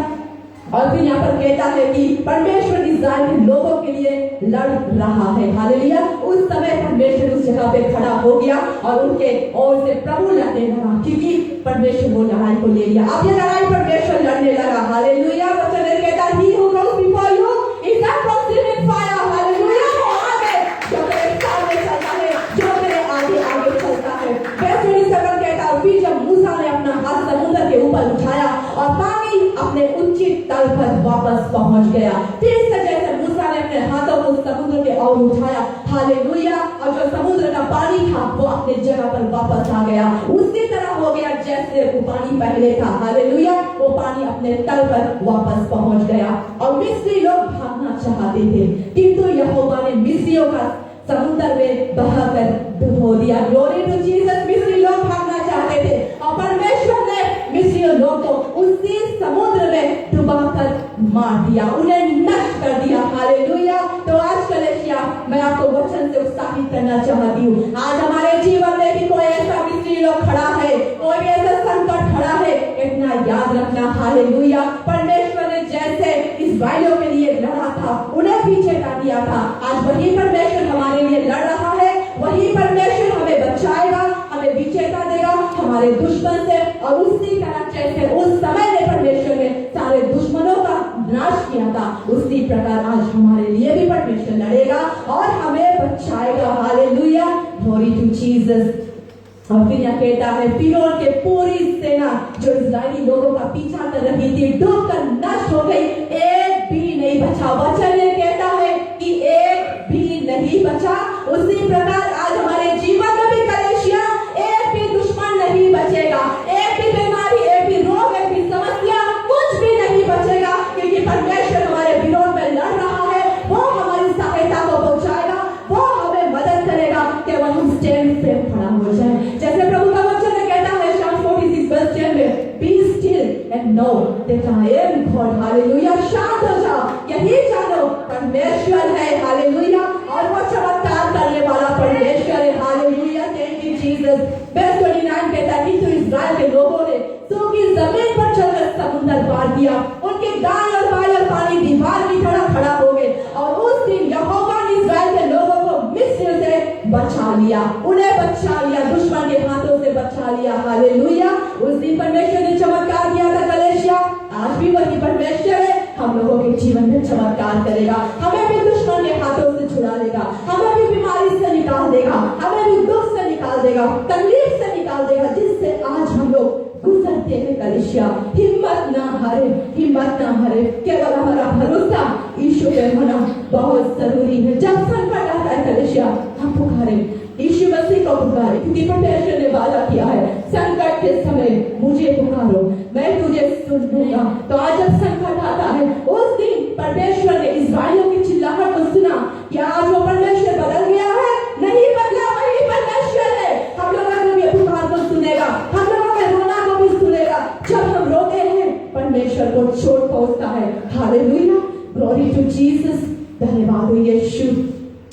A: और फिर यहाँ पर कहता है कि परमेश्वर इस्राएल के लोगों के लिए लड़ रहा है। हालेलुया, उस समय परमेश्वर उस जगह पे खड़ा हो गया और उनके ओर से प्रभु लड़ने लगा, क्योंकि परमेश्वर वो लड़ाई को ले लिया। अब ये लड़ाई परमेश्वर लड़ने लगा। हालेलुया, वचन में कहता है, he who goes before you is a consuming fire। Hallelujah, वो आगे जो मेरे सामने चलता है, जो मेरे आगे आगे चलता है। वर्स 27 कहता है, फिर जब मूसा ने अपना हाथ समुद्र के ऊपर उठाया और पानी अपने उचित तल पर वापस पहुंच गया। फिर से जैसे मूसा ने अपने हाथों को समुद्र के ओर उठाया, हालेलुया, और जो समुद्र का पानी था वो अपने जगह पर वापस आ गया। उसी तरह हो गया जैसे वो पानी पहले था। हालेलुया, वो पानी अपने तल पर वापस पहुंच गया और मिस्री लोग भागना चाहते थे, किंतु यहोवा ने मिस्रियों का समुद्र में बहाकर डुबो दिया। Glory to Jesus. मिस्री लोग भागना चाहते थे और परमेश्वर ने मिस्री लोग को उसी समुद्र में डुबाकर मार दिया, उन्हें नष्ट कर दिया। हालेलुया, तो आज कलीसिया, मैं आपको वचन से उत्साहित करना चाहती हूँ। आज हमारे जीवन में भी कोई ऐसा मिस्री लोग खड़ा है, कोई ऐसा संकट खड़ा है, इतना याद रखना। हालेलुया, परमेश्वर ने जैसे इस्राएलियों के लिए लड़ा था, उन्हें पीछे कर दिया था, आज वही परमेश्वर हमारे लिए लड़ रहा है। वही परमेश्वर हमें बचाएगा, हमें विजेता देगा हमारे दुश्मन से। और उसी तरह जैसे उस समय में परमेश्वर ने सारे दुश्मनों का नाश किया था, उसी प्रकार आज हमारे लिए भी परमेश्वर लड़ेगा और हमें बचाएगा। Hallelujah, glory to Jesus. और फिर यह कहता है, फिरौन के पूरी सेना जो इस्राएली लोगों का पीछा कर रही थी डूबकर नष्ट हो गई, एक भी नहीं बचा। वचन ये कहता है कि एक भी नहीं बचा। उसी प्रकार आज हमारे जीवन में भी कलीसिया, एक भी दुश्मन नहीं बचेगा, एक भी बीमारी, एक भी रोग, एक भी समस्या, कुछ भी नहीं बचेगा, क्योंकि परमेश्वर हमारे विरोध में लड़ रहा है। वो हमारी सहायता को पहुंचाएगा, वो हमें मदद करेगा कि हम स्टैंड पे खड़ा हो जाए। जैसे प्रभु का वचन कहता है शाम 46:10 में, be still and know that I am God. Hallelujah, शांत हो जाओ, यही जानो परमेश्वर है। हालेलुया, और वो चमत्कार करने वाला परमेश्वर है। Hallelujah, thank you Jesus. Verse 29 कहता है, कि इस्राएल के लोगों ने सूखी जमीन पर चलकर समुद्र पार किया, उनके दाएं और बाएं और पानी दीवार की तरह खड़ा हो गए। और उस दिन यहोवा ने इस्राएल के लोगों को मिस्र से बचा लिया, उन्हें बचा लिया, दुश्मन के हाथों से बचा लिया। हालेलुया, उस दिन परमेश्वर ने चमत्कार किया था कलीसिया, आज भी वही परमेश्वर है। हम लोगों के जीवन में चमत्कार करेगा, हमें भी दुश्मन के हाथों से छुड़ा लेगा, हमें भी बीमारी से निकाल देगा, हमें भी दुख से निकाल देगा, तकलीफ से निकाल देगा, जिससे आज हम लोग गुजरते हैं। कलिसिया हिम्मत ना हारे, हिम्मत ना हारे, केवल हमारा भरोसा यीशु पे होना बहुत जरूरी है। जब संकट आता है कलिसिया, हम पुकारे यीशु मसीह को पुकारे, क्योंकि परमेश्वर ने वादा किया है संकट के समय मुझे पुकारो मैं तुझे सुन लूंगा। तो आज जब संकट आता है, उस दिन परमेश्वर ने इस्राएलियों की चिल्लाहट को सुना। क्या आज वो परमेश्वर बदल गया है? नहीं बदला, वही परमेश्वर है। हम लोगों के पुकार को सुनेगा, हम लोगों के रोना को भी सुनेगा। जब हम रोते हैं परमेश्वर को चोट पहुंचता है। हालेलुया, ग्लोरी टू जीसस, धन्यवाद हो यीशु।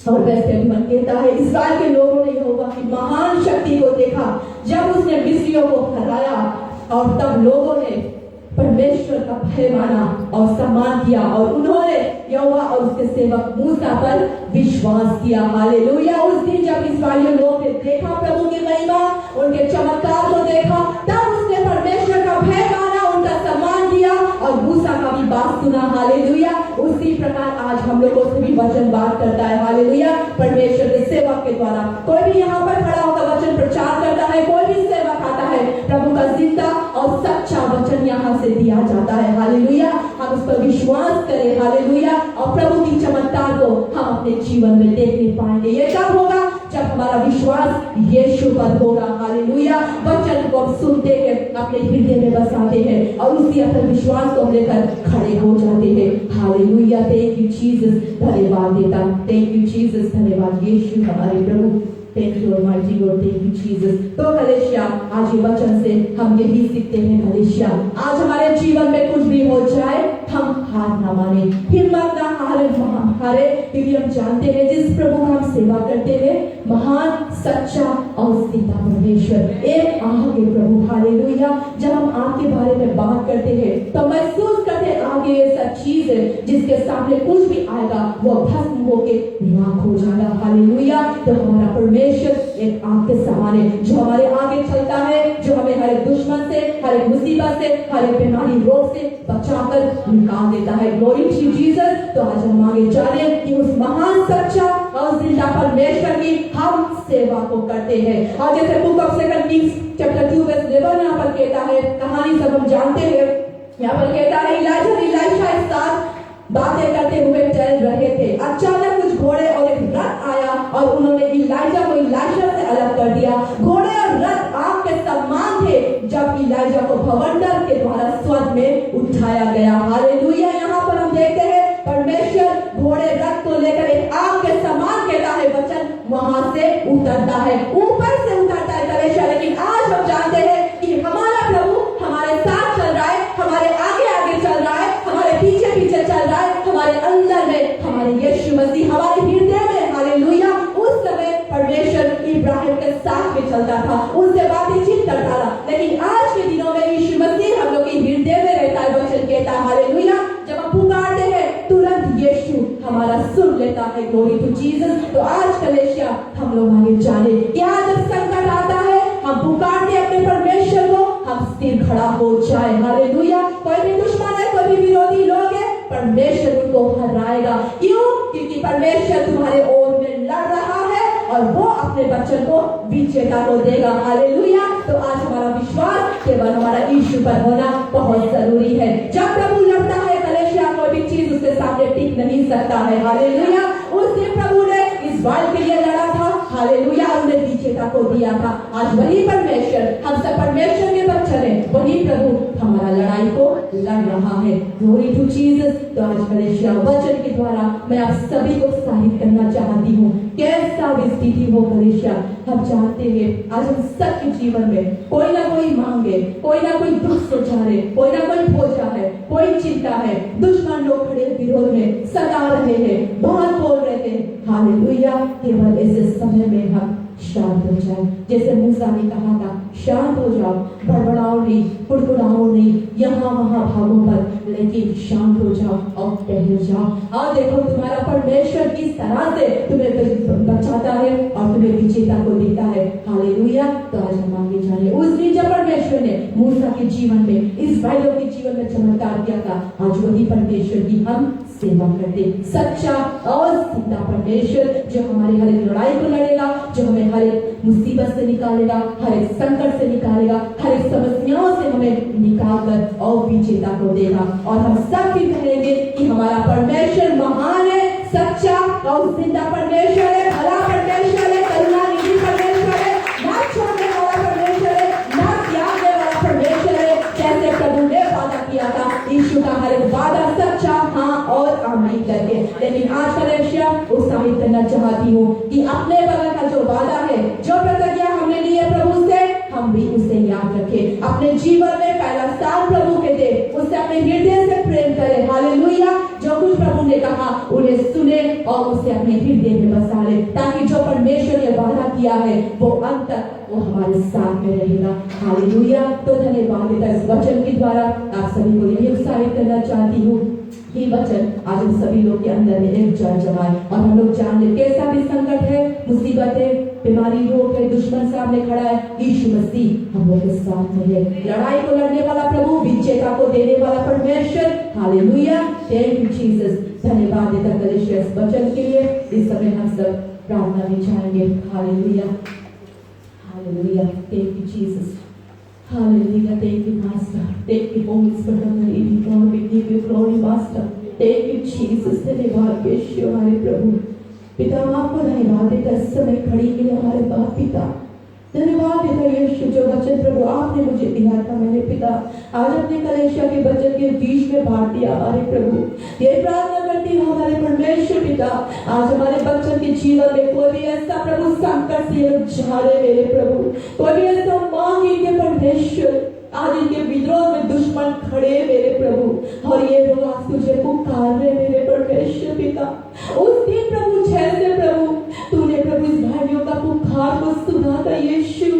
A: और वैसे मन कहता है इस्राएल के लोगों ने यहोवा की महान शक्ति को देखा जब उसने मिस्रियों को हराया, और तब लोगों ने परमेश्वर का भय माना और सम्मान किया, और उन्होंने यहोवा और उसके सेवक मूसा पर विश्वास किया। हालेलुया। उस दिन जब इस्राएली लोगों ने देखा प्रभु की महिमा, उनके चमत्कार को देखा, तब उसने परमेश्वर का भय माना, उनका सम्मान किया और मूसा का भी बात सुना। हालेलुया। उसी प्रकार आज हम लोगों से भी वचन बात करता है। हालेलुया। परमेश्वर के सेवक के द्वारा कोई भी यहाँ पर खड़ा होकर वचन प्रचार करता है, कोई भी सेवक आता है, प्रभु का जिंदा और सच्चा वचन यहाँ से दिया जाता है। हालेलुया। हम उस पर विश्वास करें। हालेलुया। और प्रभु की चमत्कार को हम अपने जीवन में देखने पाएंगे। ये कब होगा? जब हमारा विश्वास यीशु पर होगा। हालेलुया। वचन को हम सुनते हैं, अपने हृदय में बसाते हैं और उसी अपने विश्वास को लेकर खड़े हो जाते हैं। हालेलुया। थैंक यू जीसस, धन्यवाद देता। थैंक यू जीसस, धन्यवाद यीशु हमारे प्रभु। Thank you almighty God, thank you Jesus. तो कलेशिया, आज ये वचन से हम यही सीखते हैं कलेशिया, आज हमारे जीवन में कुछ भी हो जाए हम हार ना माने, हिम्मत ना हारे, क्योंकि हम जानते हैं जिस प्रभु का हम सेवा करते हैं महान, सच्चा और जिंदा परमेश्वर, एक आगे प्रभु। हालेलुया। जब हम आपके बारे में बात करते हैं तो महसूस करते हैं आगे ऐसा चीज है जिसके सामने कुछ भी आएगा वो भस्म होके राख हो जाएगा। हालेलुया। तो हमारा परमेश्वर एक आग के समान है, जो हमारे आगे चलता है, जो हमें हर एक दुश्मन से, हर एक मुसीबत से, हर एक बीमारी रोग से बचाकर निकाल देता है। Glory to Jesus. तो आज हम आगे जाने कि उस महान, सच्चा और जिंदा परमेश्वर की हम सेवा को करते हैं। और जैसे book of second Kings chapter 2 verse 11 यहाँ पर कहता है, कहानी सब हम जानते हैं। यहाँ पर कहता है इलाइजा और इलाइशा एक साथ बातें करते हुए चल रहे थे। अचानक कुछ घोड़े और एक रथ आया और उन्होंने इलाइजा को इलाइशा से अलग कर दिया। घोड़े और रथ आग के समान थे जब इलाइजा को भवंडर के द्वारा स्वर्ग में उठाया गया। हालेलुया। यहाँ पर हम देखते हैं परमेश्वर घोड़े रथ को लेकर एक आग के समान कहता है वचन, वहां से उतरता है, ऊपर से उतरता है कलेशा। लेकिन आज हम जानते हैं कि हमारा प्रभु हमारे साथ चल रहा है, हमारे आगे आगे चल रहा है, हमारे पीछे पीछे चल रहा है, हमारे अंदर में हमारे यीशु मसीह हमारे हृदय में। हालेलुया। उस समय परमेश्वर इब्राहिम के साथ में चलता था, उनसे बातचीत करता था, लेकिन आज के दिनों में यीशु मसीह हम लोग के हृदय में रहता है। वचन कहता है हालेलुया, जब हम पुकारते हैं तुरंत यीशु हमारा सुन लेता है। Glory to Jesus. तो आज कलेशिया हम लोग आगे जाने, क्या जब संकट आता है हम पुकारते अपने परमेश्वर को, हम स्थिर खड़ा हो जाए। हालेलुया। कोई भी दुश्मन है, कोई भी विरोधी लोग है, परमेश्वर उनको हराएगा। क्यों? क्योंकि परमेश्वर तुम्हारे ओर में लड़ रहा है और वो अपने बच्चन को विजेता को देगा। हालेलुया। तो आज हमारा विश्वास केवल हमारा यीशु पर होना बहुत जरूरी है। जब प्रभु लड़ता है कलेशिया, कोई भी चीज उसके सामने टिक नहीं सकता है। हालेलुया। उस दिन प्रभु ने इस्राएल के लिए लड़ा था। हालेलुया। उन्हें विजेता को दिया था। आज वही परमेश्वर, हम सब परमेश्वर के बच्चे हैं, वही प्रभु हमारा लड़ाई को लड़ रहा है। Glory to Jesus. तो आज कलेशिया वचन के द्वारा मैं आप सभी को उत्साहित करना चाहती हूँ। कैसा भी स्थिति हो कलेशिया, हम जानते हैं आज हम सबके जीवन में कोई ना कोई मांगे, कोई ना कोई दुख सुझावे, कोई ना कोई बोझा है, कोई चिंता है, दुश्मन लोग खड़े विरोध में सता रहे हैं, बहुत बोल रहे हैं। हालेलुया। केवल ऐसे समय में हम शांत हो जाओ, जैसे मूसा ने कहा था शांत हो जाओ, बड़बड़ाओ नहीं, कुड़कुड़ाओ नहीं, यहाँ वहाँ भागो पर, लेकिन शांत हो जाओ और ठहर जाओ। और देखो तुम्हारा परमेश्वर किस तरह से तुम्हें बचाता है और तुम्हें विजेता को देता है। हालेलुया। तो आज हम आगे जाने, उस दिन जब परमेश्वर परमेश्वर ने मूसा के जीवन में, इस्राएलियों के जीवन में चमत्कार किया था, आज वही परमेश्वर की हम सेवा करते। सच्चा और जिंदा परमेश्वर जो हमारी हर एक लड़ाई को लड़ेगा, जो हमें हर एक मुसीबत से निकालेगा, हर एक संकट से निकालेगा, हर एक समस्याओं से हमें निकाल कर और विजेता को देगा। और हम सब भी कहेंगे कि हमारा परमेश्वर महान है, सच्चा और जिंदा परमेश्वर है, भला परमेश्वर है, करुणा निधि परमेश्वर है, ना छोड़ने वाला परमेश्वर है, ना त्यागने वाला परमेश्वर है। जैसे प्रभु ने वादा किया था, यीशु का हर एक वादा सच्चा, हाँ और आमीन करके। लेकिन आज कलेसिया उत्साहित करना चाहती हूँ कि अपने बगल का जो वादा है, जो प्रतिज्ञा हमने ली है प्रभु से, हम भी उसे याद रखें। अपने जीवन में पहला स्थान प्रभु के दे, उससे अपने हृदय से प्रेम करें। हालेलुया। जो कुछ प्रभु ने कहा उन्हें सुने और उसे अपने हृदय में बसा ले, ताकि जो परमेश्वर ने वादा किया है वो अंत तक वो हमारे साथ में रहेगा। हालेलुया। तो धन्यवाद देता इस वचन के द्वारा आप सभी को यही उत्साहित करना चाहती हूँ कि वचन आज हम सभी लोग के अंदर में एक जड़ जमाए और हम लोग जान ले कैसा भी संकट है, मुसीबत है, बीमारी, रोग है, दुश्मन सामने खड़ा है, यीशु मसीह हम लोग के साथ में है। लड़ाई को लड़ने वाला प्रभु, विजेता को देने वाला परमेश्वर। हालेलुया। Thank you Jesus. धन्यवाद देता कलेसिया इस वचन के लिए। इस समय हम सब प्रार्थना में जाएंगे। Hallelujah, hallelujah. Thank you Jesus. Hallelujah. Thank you, Master. Thank you, Holy Spirit of the living God. We give you glory, Master. Thank you, Jesus. धन्यवाद यीशु हमारे प्रभु पिता, आपको धन्यवाद देता इस समय खड़ी के लिए हमारे बाप पिता। धन्यवाद देता यीशु जो वचन प्रभु आपने मुझे दिया था मेरे पिता, आज अपने कलेसिया के वचन के बीच में बांट दिया हमारे प्रभु। ये प्रार्थना करती हूँ हमारे परमेश्वर पिता, आज हमारे बच्चों के जीवन में कोई भी ऐसा प्रभु संकट से झाड़े मेरे प्रभु, कोई भी ऐसा मांगे के परमेश्वर, आज इनके विरोध में दुश्मन खड़े मेरे प्रभु, और ये लोग आज तुझे पुकार रहे मेरे परमेश्वर पिता। उस दिन प्रभु जैसे प्रभु तूने प्रभु इस भाइयों का पुकार को सुना था यीशु,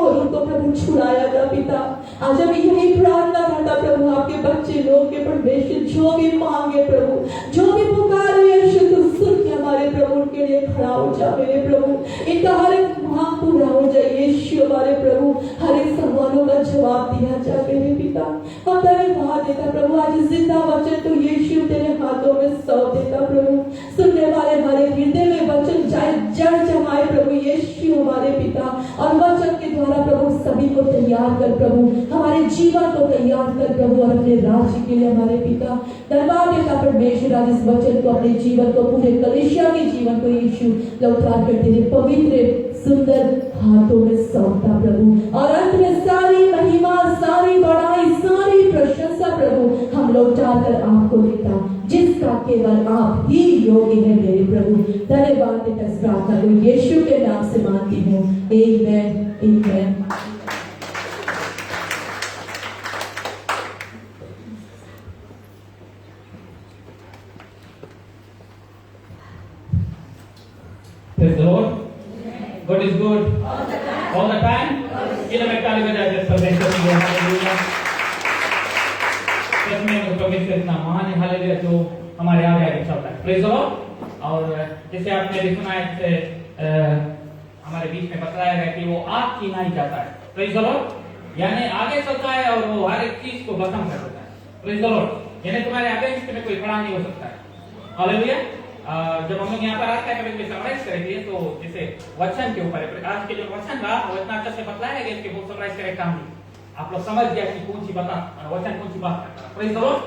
A: और उनको प्रभु छुड़ाया था पिता। आज हम यही प्रार्थना करता प्रभु, आपके बच्चे लोग के परमेश्वर जो भी मांगे प्रभु, जो भी पुकारे यीशु, तू सुन के हमारे प्रभु उनके लिए खड़ा हो जा मेरे प्रभु। इनका हर एक मांग पूरा हो जाए यीशु हमारे प्रभु, हर एक सवालों का जवाब दिया जाए मेरे पिता। हम धन्यवाद देता प्रभु, आज जिंदा वचन तो यीशु तेरे हाथों में सौंप देता प्रभु। सुनने वाले हमारे हृदय में वचन जाए जड़ जमाए प्रभु यीशु हमारे पिता, और वचन के द्वारा प्रभु सभी को तैयार कर प्रभु, हमारे जीवन को तैयार कर प्रभु, और अपने राज्य के लिए हमारे पिता। धन्यवाद देता परमेश्वर, आज इस वचन को, अपने जीवन को, पूरे कलीसिया के जीवन को यीशु लौटा कर तेरे पवित्र सुंदर हाथों में सौंपता प्रभु, और अंत में सारी महिमा, सारी बड़ाई, सारी प्रशंसा प्रभु हम लोग जाकर आपको देता, जिसका केवल आप ही योग्य है मेरे प्रभु। धन्यवाद देता इस प्रार्थना को यीशु के नाम से मांगती हूँ। आमीन, आमीन।
B: Praise the Lord. God is good all the time. Kila में ताली बजा दे परमेश्वर की हालेलुया। सच में परमेश्वर इतना महान है, हालेलुया, जो हमारे आगे आगे चलता है। Praise the Lord। और जैसे आपने भी सुना है, हमारे बीच में बताया गया कि वो आग की नाई जाता है। Praise the Lord। यानी आगे चलता है और वो हर एक चीज को खत्म कर देता है। Praise the Lord। यानी तुम्हारे अगेंस्ट में कोई खड़ा नहीं हो सकता है। हालेलुया। जब हम लोग यहाँ पर आते हैं कभी समराइज करेंगे, तो जैसे वचन के ऊपर आज के जो वचन था वो इतना अच्छा से बताया गया कि वो समराइज करें काम आप लोग समझ गया कि कौन सी वचन कौन सी बात करता है। Praise the Lord.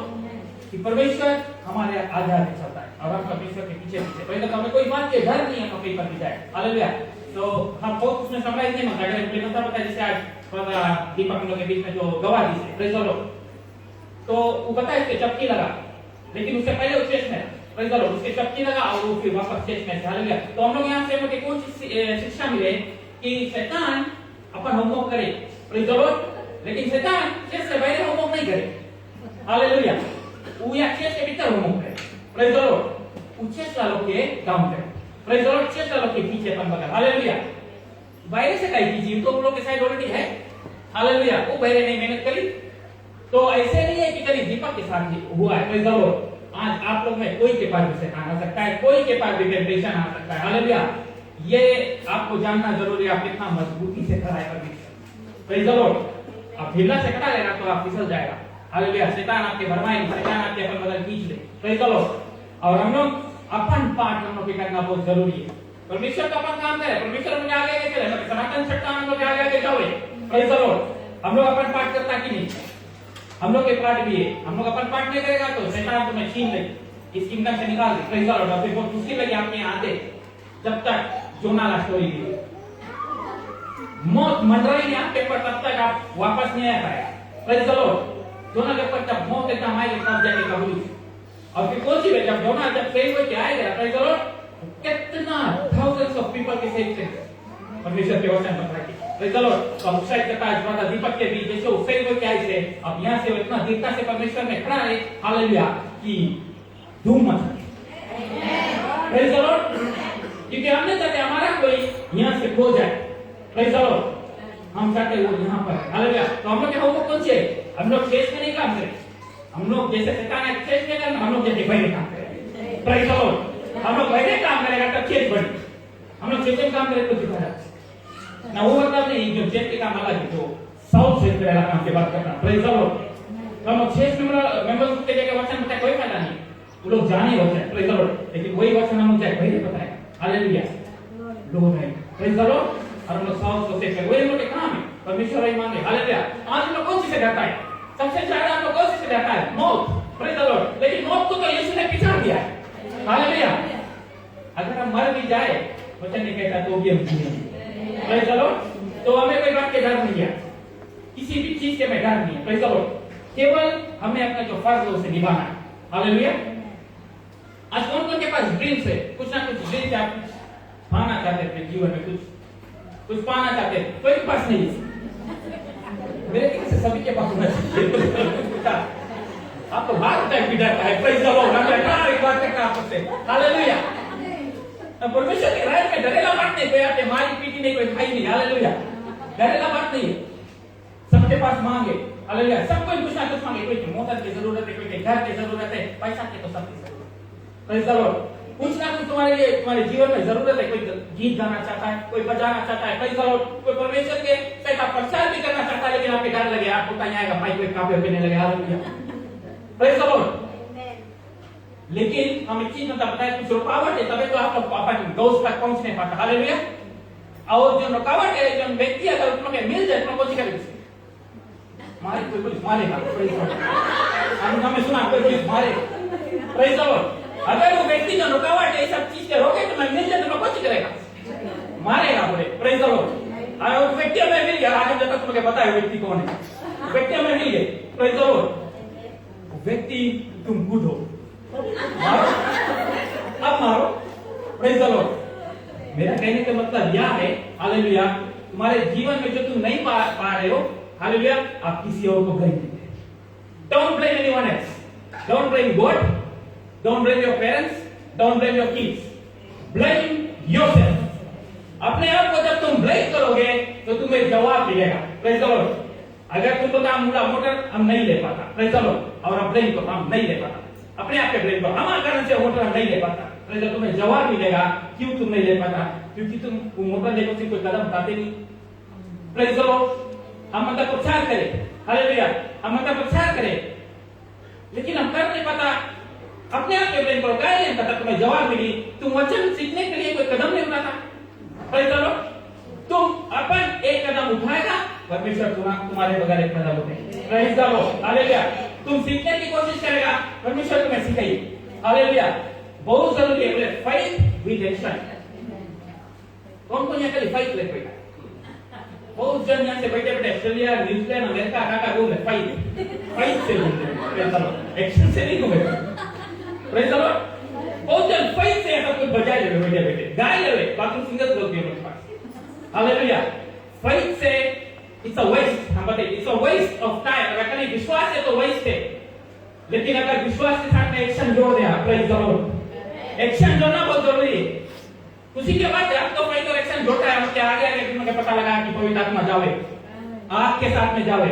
B: कि परमेश्वर हमारे आगे आगे चलता है और हम परमेश्वर के पीछे पीछे। Praise the Lord. हमें कोई बात के डर नहीं है हम कहीं पर भी जाए। हालेलुया। तो हम बहुत उसमें समराइज नहीं होता, अगर इम्प्लीमेंट होता है, जैसे आज दीपक हम लोग के बीच में जो गवाह दी है। Praise the Lord. तो वो पता है इसके चपकी लगा, लेकिन उससे पहले उस चेस्ट में प्रेज़ द लॉर्ड उसके चपकी लगा और वो फिर वापस चेस्ट में हालेलुया। तो हम लोग यहाँ से मुझे कौन सी शिक्षा मिले कि शैतान अपन होमवर्क करे। Praise the Lord. लेकिन शैतान चेस्ट से बाहर होमवर्क नहीं करे। हालेलुया। वो या चेस्ट के भीतर होमवर्क करे। Praise the Lord. वो चेस्ट वालों के काम करे। Praise the Lord. चेस्ट वालों के पीछे अपन बगल। हालेलुया। बाहर से कहीं कीजिए तो उन लोग के साइड ऑलरेडी है। हालेलुया। वो बाहर नहीं मेहनत करी, तो ऐसे नहीं है कि कभी दीपक के साथ हुआ है। Praise the Lord. आज आप लोग में कोई के पास भी शैतान आ सकता है, कोई के पास भी टेम्पटेशन आ सकता है। हालेलुया। ये आपको जानना जरूरी है, आप कितना मजबूती से खड़ा है परमेश्वर। Praise the Lord. अब ढीला से कटा लेगा तो आप फिसल जाएगा। हालेलुया। शैतान आपके भरमाए, शैतान आपके अपन बगल खींच ले। Praise the Lord. और हम लोग अपन पार्ट हम लोग के करना बहुत जरूरी है। परमेश्वर का अपन काम करे, परमेश्वर हम आगे आगे चले, सनातन सत्ता हम लोग आगे आगे जाओगे। Praise the Lord. हम लोग अपन पार्ट करता कि नहीं? हम लोग के पार्ट भी है। हम लोग अपन पार्ट नहीं करेगा तो शैतान तुम्हें छीन ले, इस किंगडम से निकाल दे। Praise the Lord. और फिर बहुत मुश्किल लगी आपके यहाँ आते जब तक जोना ला स्टोरी दी मौत मंडराई नहीं आपके पर, तब तक आप वापस नहीं आ पाए। Praise the Lord. जोना के ऊपर जब मौत एकदम आएगी तब जाके कबूल। और फिर कौन सी जब जोना जब सेव होके आएगा, प्रेज़ द लॉर्ड, कितना थाउजेंड्स ऑफ पीपल के सेव थे परमेश्वर के वचन बताएंगे। Praise the Lord. तो उत्साहित करता है ब्रदर दीपक के भी जैसे वो सेव होके आए थे, अब यहाँ से इतना दीर्घता से परमेश्वर में खड़ा है। हालेलुया कि धूम मचा। Praise the Lord. क्योंकि हमने चाहते हमारा कोई यहाँ से खो जाए। Praise the Lord. हम चाहते वो यहाँ पर। हालेलुया। तो हम लोग क्या होगा कौन से? हम लोग शेष में नहीं काम करें। हम लोग जैसे शैतान है शेष में करना, हम लोग जैसे बैठे काम करें। Praise the Lord. हम लोग बैठे काम करेगा तब शेष बढ़े। हम लोग शेष में काम करें तो दिखाया ना वो मतलब नहीं जो शेष के काम अलग है, जो साउथ शेष में काम के बात करना। Praise the Lord. तो हम लोग शेष मेंबर्स के जगह वचन बताए कोई फायदा नहीं, वो लोग जाने वचन। Praise the Lord. लेकिन वही वचन हम लोग जाए वही बताए। हालेलुया। लोग है। Praise the Lord. और हम लोग साउथ को सेव वही लोग के काम है। परमेश्वर ही मांगे। हालेलुया। आज हम लोग कौन सी से डरता है? सबसे ज्यादा हम लोग कौन सी से डरता है? मौत। Praise the Lord. लेकिन मौत को तो यीशु ने पिछाड़ दिया है। हालेलुया। अगर हम मर भी जाए वचन नहीं कहता तो भी हम जिएंगे। Praise the Lord. तो हमें कोई बात के डर नहीं है, किसी भी चीज के में डर नहीं है। Praise the Lord. केवल हमें अपना जो फर्ज है उसे निभाना है। हालेलुया। आज कौन-कौन के पास ड्रीम्स है? कुछ ना कुछ ड्रीम्स आप पाना चाहते हैं अपने जीवन में, कुछ पाना चाहते हैं। कोई पास नहीं है। मेरे ख्याल से सभी के पास होना चाहिए। आप तो भागता है डरता है। Praise the Lord. मैं एक बात कहता हूं आपसे। हालेलुया। परमेश्वर के राज्य में डरेला बात नहीं, कोई आपके मारी पीटी नहीं, कोई खाई नहीं। हालेलुया। डरेला बात नहीं है। सबके पास मांगे। हालेलुया। सब कोई कुछ ना कुछ मांगे। कोई मोटर की जरूरत है, कोई घर की जरूरत है, पैसा की तो सबकी जरूरत है। Praise the Lord. कुछ ना कुछ तुम्हारे लिए तुम्हारे जीवन में जरूरत है। कोई गीत गाना चाहता है, कोई बजाना चाहता है। Praise the Lord. कोई परमेश्वर के का प्रचार भी करना चाहता है, लेकिन आपके डर लगे, आपको कहीं आएगा माइक पे काफी पीने लगे। हालेलुया। Praise the Lord. लेकिन हम एक चीज बताता है, कुछ रुकावट है तभी तो आप लोग अपन गौस तक पहुंच नहीं पाता। हालेलुया। और जो रुकावट है, जो व्यक्ति अगर तुम लोग मिल जाए, तुम लोग करेंगे मारे, कोई पुलिस मारेगा। Praise the Lord. हमने सुना कोई पुलिस मारेगा। Praise the Lord. अगर वो व्यक्ति जो रुकावट है सब चीज के रोके तो मैं मिल जाए तो मैं कुछ करेगा, मारेगा बोले। Praise the Lord. और वो व्यक्ति हमें मिल गया, आगे जब तक तुम्हें पता है व्यक्ति कौन है, व्यक्ति हमें मिल गए। Praise the Lord. व्यक्ति तुम गुड हो, मारो, अब मारो। Praise the Lord. मेरा कहने का मतलब यह है, हालेलुया, तुम्हारे जीवन में जो तुम नहीं पा रहे हो, हालेलुया, आप किसी और को ब्लेम नहीं दे। Don't blame anyone else, don't blame God, don't blame your parents, don't blame your kids, blame yourself. अपने आप को जब तुम ब्लेम करोगे तो तुम्हें जवाब मिलेगा। Praise the Lord. अगर तुमको काम मुड़ा मोटर हम नहीं ले पाता, प्रेज़ द लॉर्ड, और हम ब्लेम को हम नहीं ले पाता, अपने आप के ब्लेम को हमारे कारण से मोटर हम नहीं ले पाता, प्रेज़ द लॉर्ड, तुम्हें जवाब मिलेगा क्यों तुम नहीं ले पाता, क्योंकि तुम मोटर लेकर से कोई कदम उठाते नहीं। Praise the Lord. हम मतलब प्रचार करें, हालेलुया, हम मतलब प्रचार करें, लेकिन हम कर नहीं पाता, अपने आप के ब्लेम करो, क्या नहीं पता, तुम्हें जवाब मिली, तुम वचन सीखने के लिए कोई कदम नहीं उठाता। Praise the Lord. तुम अपन एक कदम उठाएगा, परमेश्वर तुम्हारे बगैर एक कदम उठाएगा। Praise the Lord. हालेलुया। तुम सीखने की कोशिश करेगा, परमेश्वर तुम्हें सिखाएगा। हालेलुया। बहुत जरूरी है फाइट विद एक्शन। कौन यहाँ कभी फाइट लेते हैं? बहुत जन यहाँ से बैठे बैठे ऑस्ट्रेलिया, न्यूजीलैंड, अमेरिका का रूल है फाइट से एक्शन से नहीं होगा। Praise the Lord. बहुत जन फाइट से ऐसा कुछ बजाए ले बैठे बैठे गाय ले बाथरूम सिंगर्स बोलते हैं मेरे पास। हालेलुया। फाइट से इट्स अ वेस्ट, हम बताइए it's a waste of time. अगर कहीं विश्वास है तो वेस्ट है, लेकिन अगर विश्वास के साथ में एक्शन जोड़ दिया, प्रेज़ द लॉर्ड, एक्शन जोड़ना बहुत जरूरी है। उसी के बाद जब तो फाइट और एक्शन जोड़ता है, उसके आगे आगे तुम्हें पता लगा कि पवित्र आत्मा जावे, आपके साथ में जावे।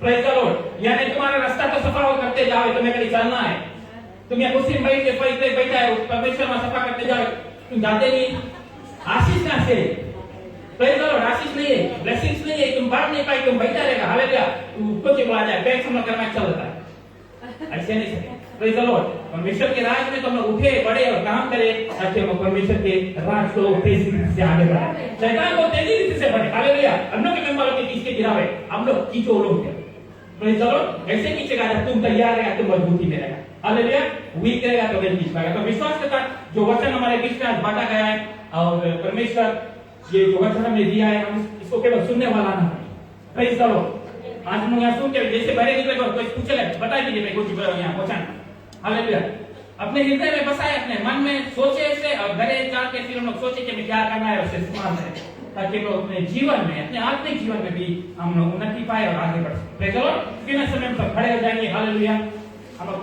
B: Praise the Lord. यानी तुम्हारा रास्ता तो सफा करते जावे, तुम्हें कहीं चलना है, तुम यहाँ कुर्सी में बैठ के फाइट बैठा है, परमेश्वर में सफा करते जाओ, तुम जाते नहीं, आशीष कहां से? Praise the Lord. आशीष नहीं है, ब्लेसिंग्स नहीं है, तुम बढ़ नहीं पाए, तुम बैठा रहेगा, हालेलुया, कुछ बोला जाए बैग समझ कर मैं चल देता है, ऐसे नहीं सके। Praise the Lord. परमेश्वर के राज में तो हम लोग उठे बढ़े और काम करें ताकि हम परमेश्वर के राज को तेजी से आगे बढ़ाए, शैतान को तेजी से बढ़े, हालेलुया। हम लोग के मेंबरों के पीछे गिरावे, हम लोग खींचो लोग, प्रेज द लॉर्ड। ऐसे खींचेगा जब तुम तैयार रहेगा, तुम मजबूती में रहेगा, हालेलुया। वीक रहेगा तो नहीं खींच पाएगा। तो विश्वास के साथ जो वचन हमारे बीच में आज बांटा गया है, और परमेश्वर ये जो वचन हमने दिया है, हम इसको केवल सुनने वाला ना है, प्रेज द लॉर्ड। आज हम यहाँ सुन के जैसे बड़े निकले कोई पूछे बता दीजिए मैं कुछ यहाँ वचन, हालेलुया, अपने हृदय में बसाए, अपने मन में सोचे ऐसे, और घरे जाके फिर हम लोग सोचे कि हमें क्या करना है, उससे इस्तेमाल करें ताकि हम लोग अपने जीवन में, अपने आत्मिक जीवन में भी हम लोग उन्नति पाए और आगे बढ़ सके। Praise the Lord. फिर समय हम सब खड़े हो जाएंगे, हालेलुया। हम लोग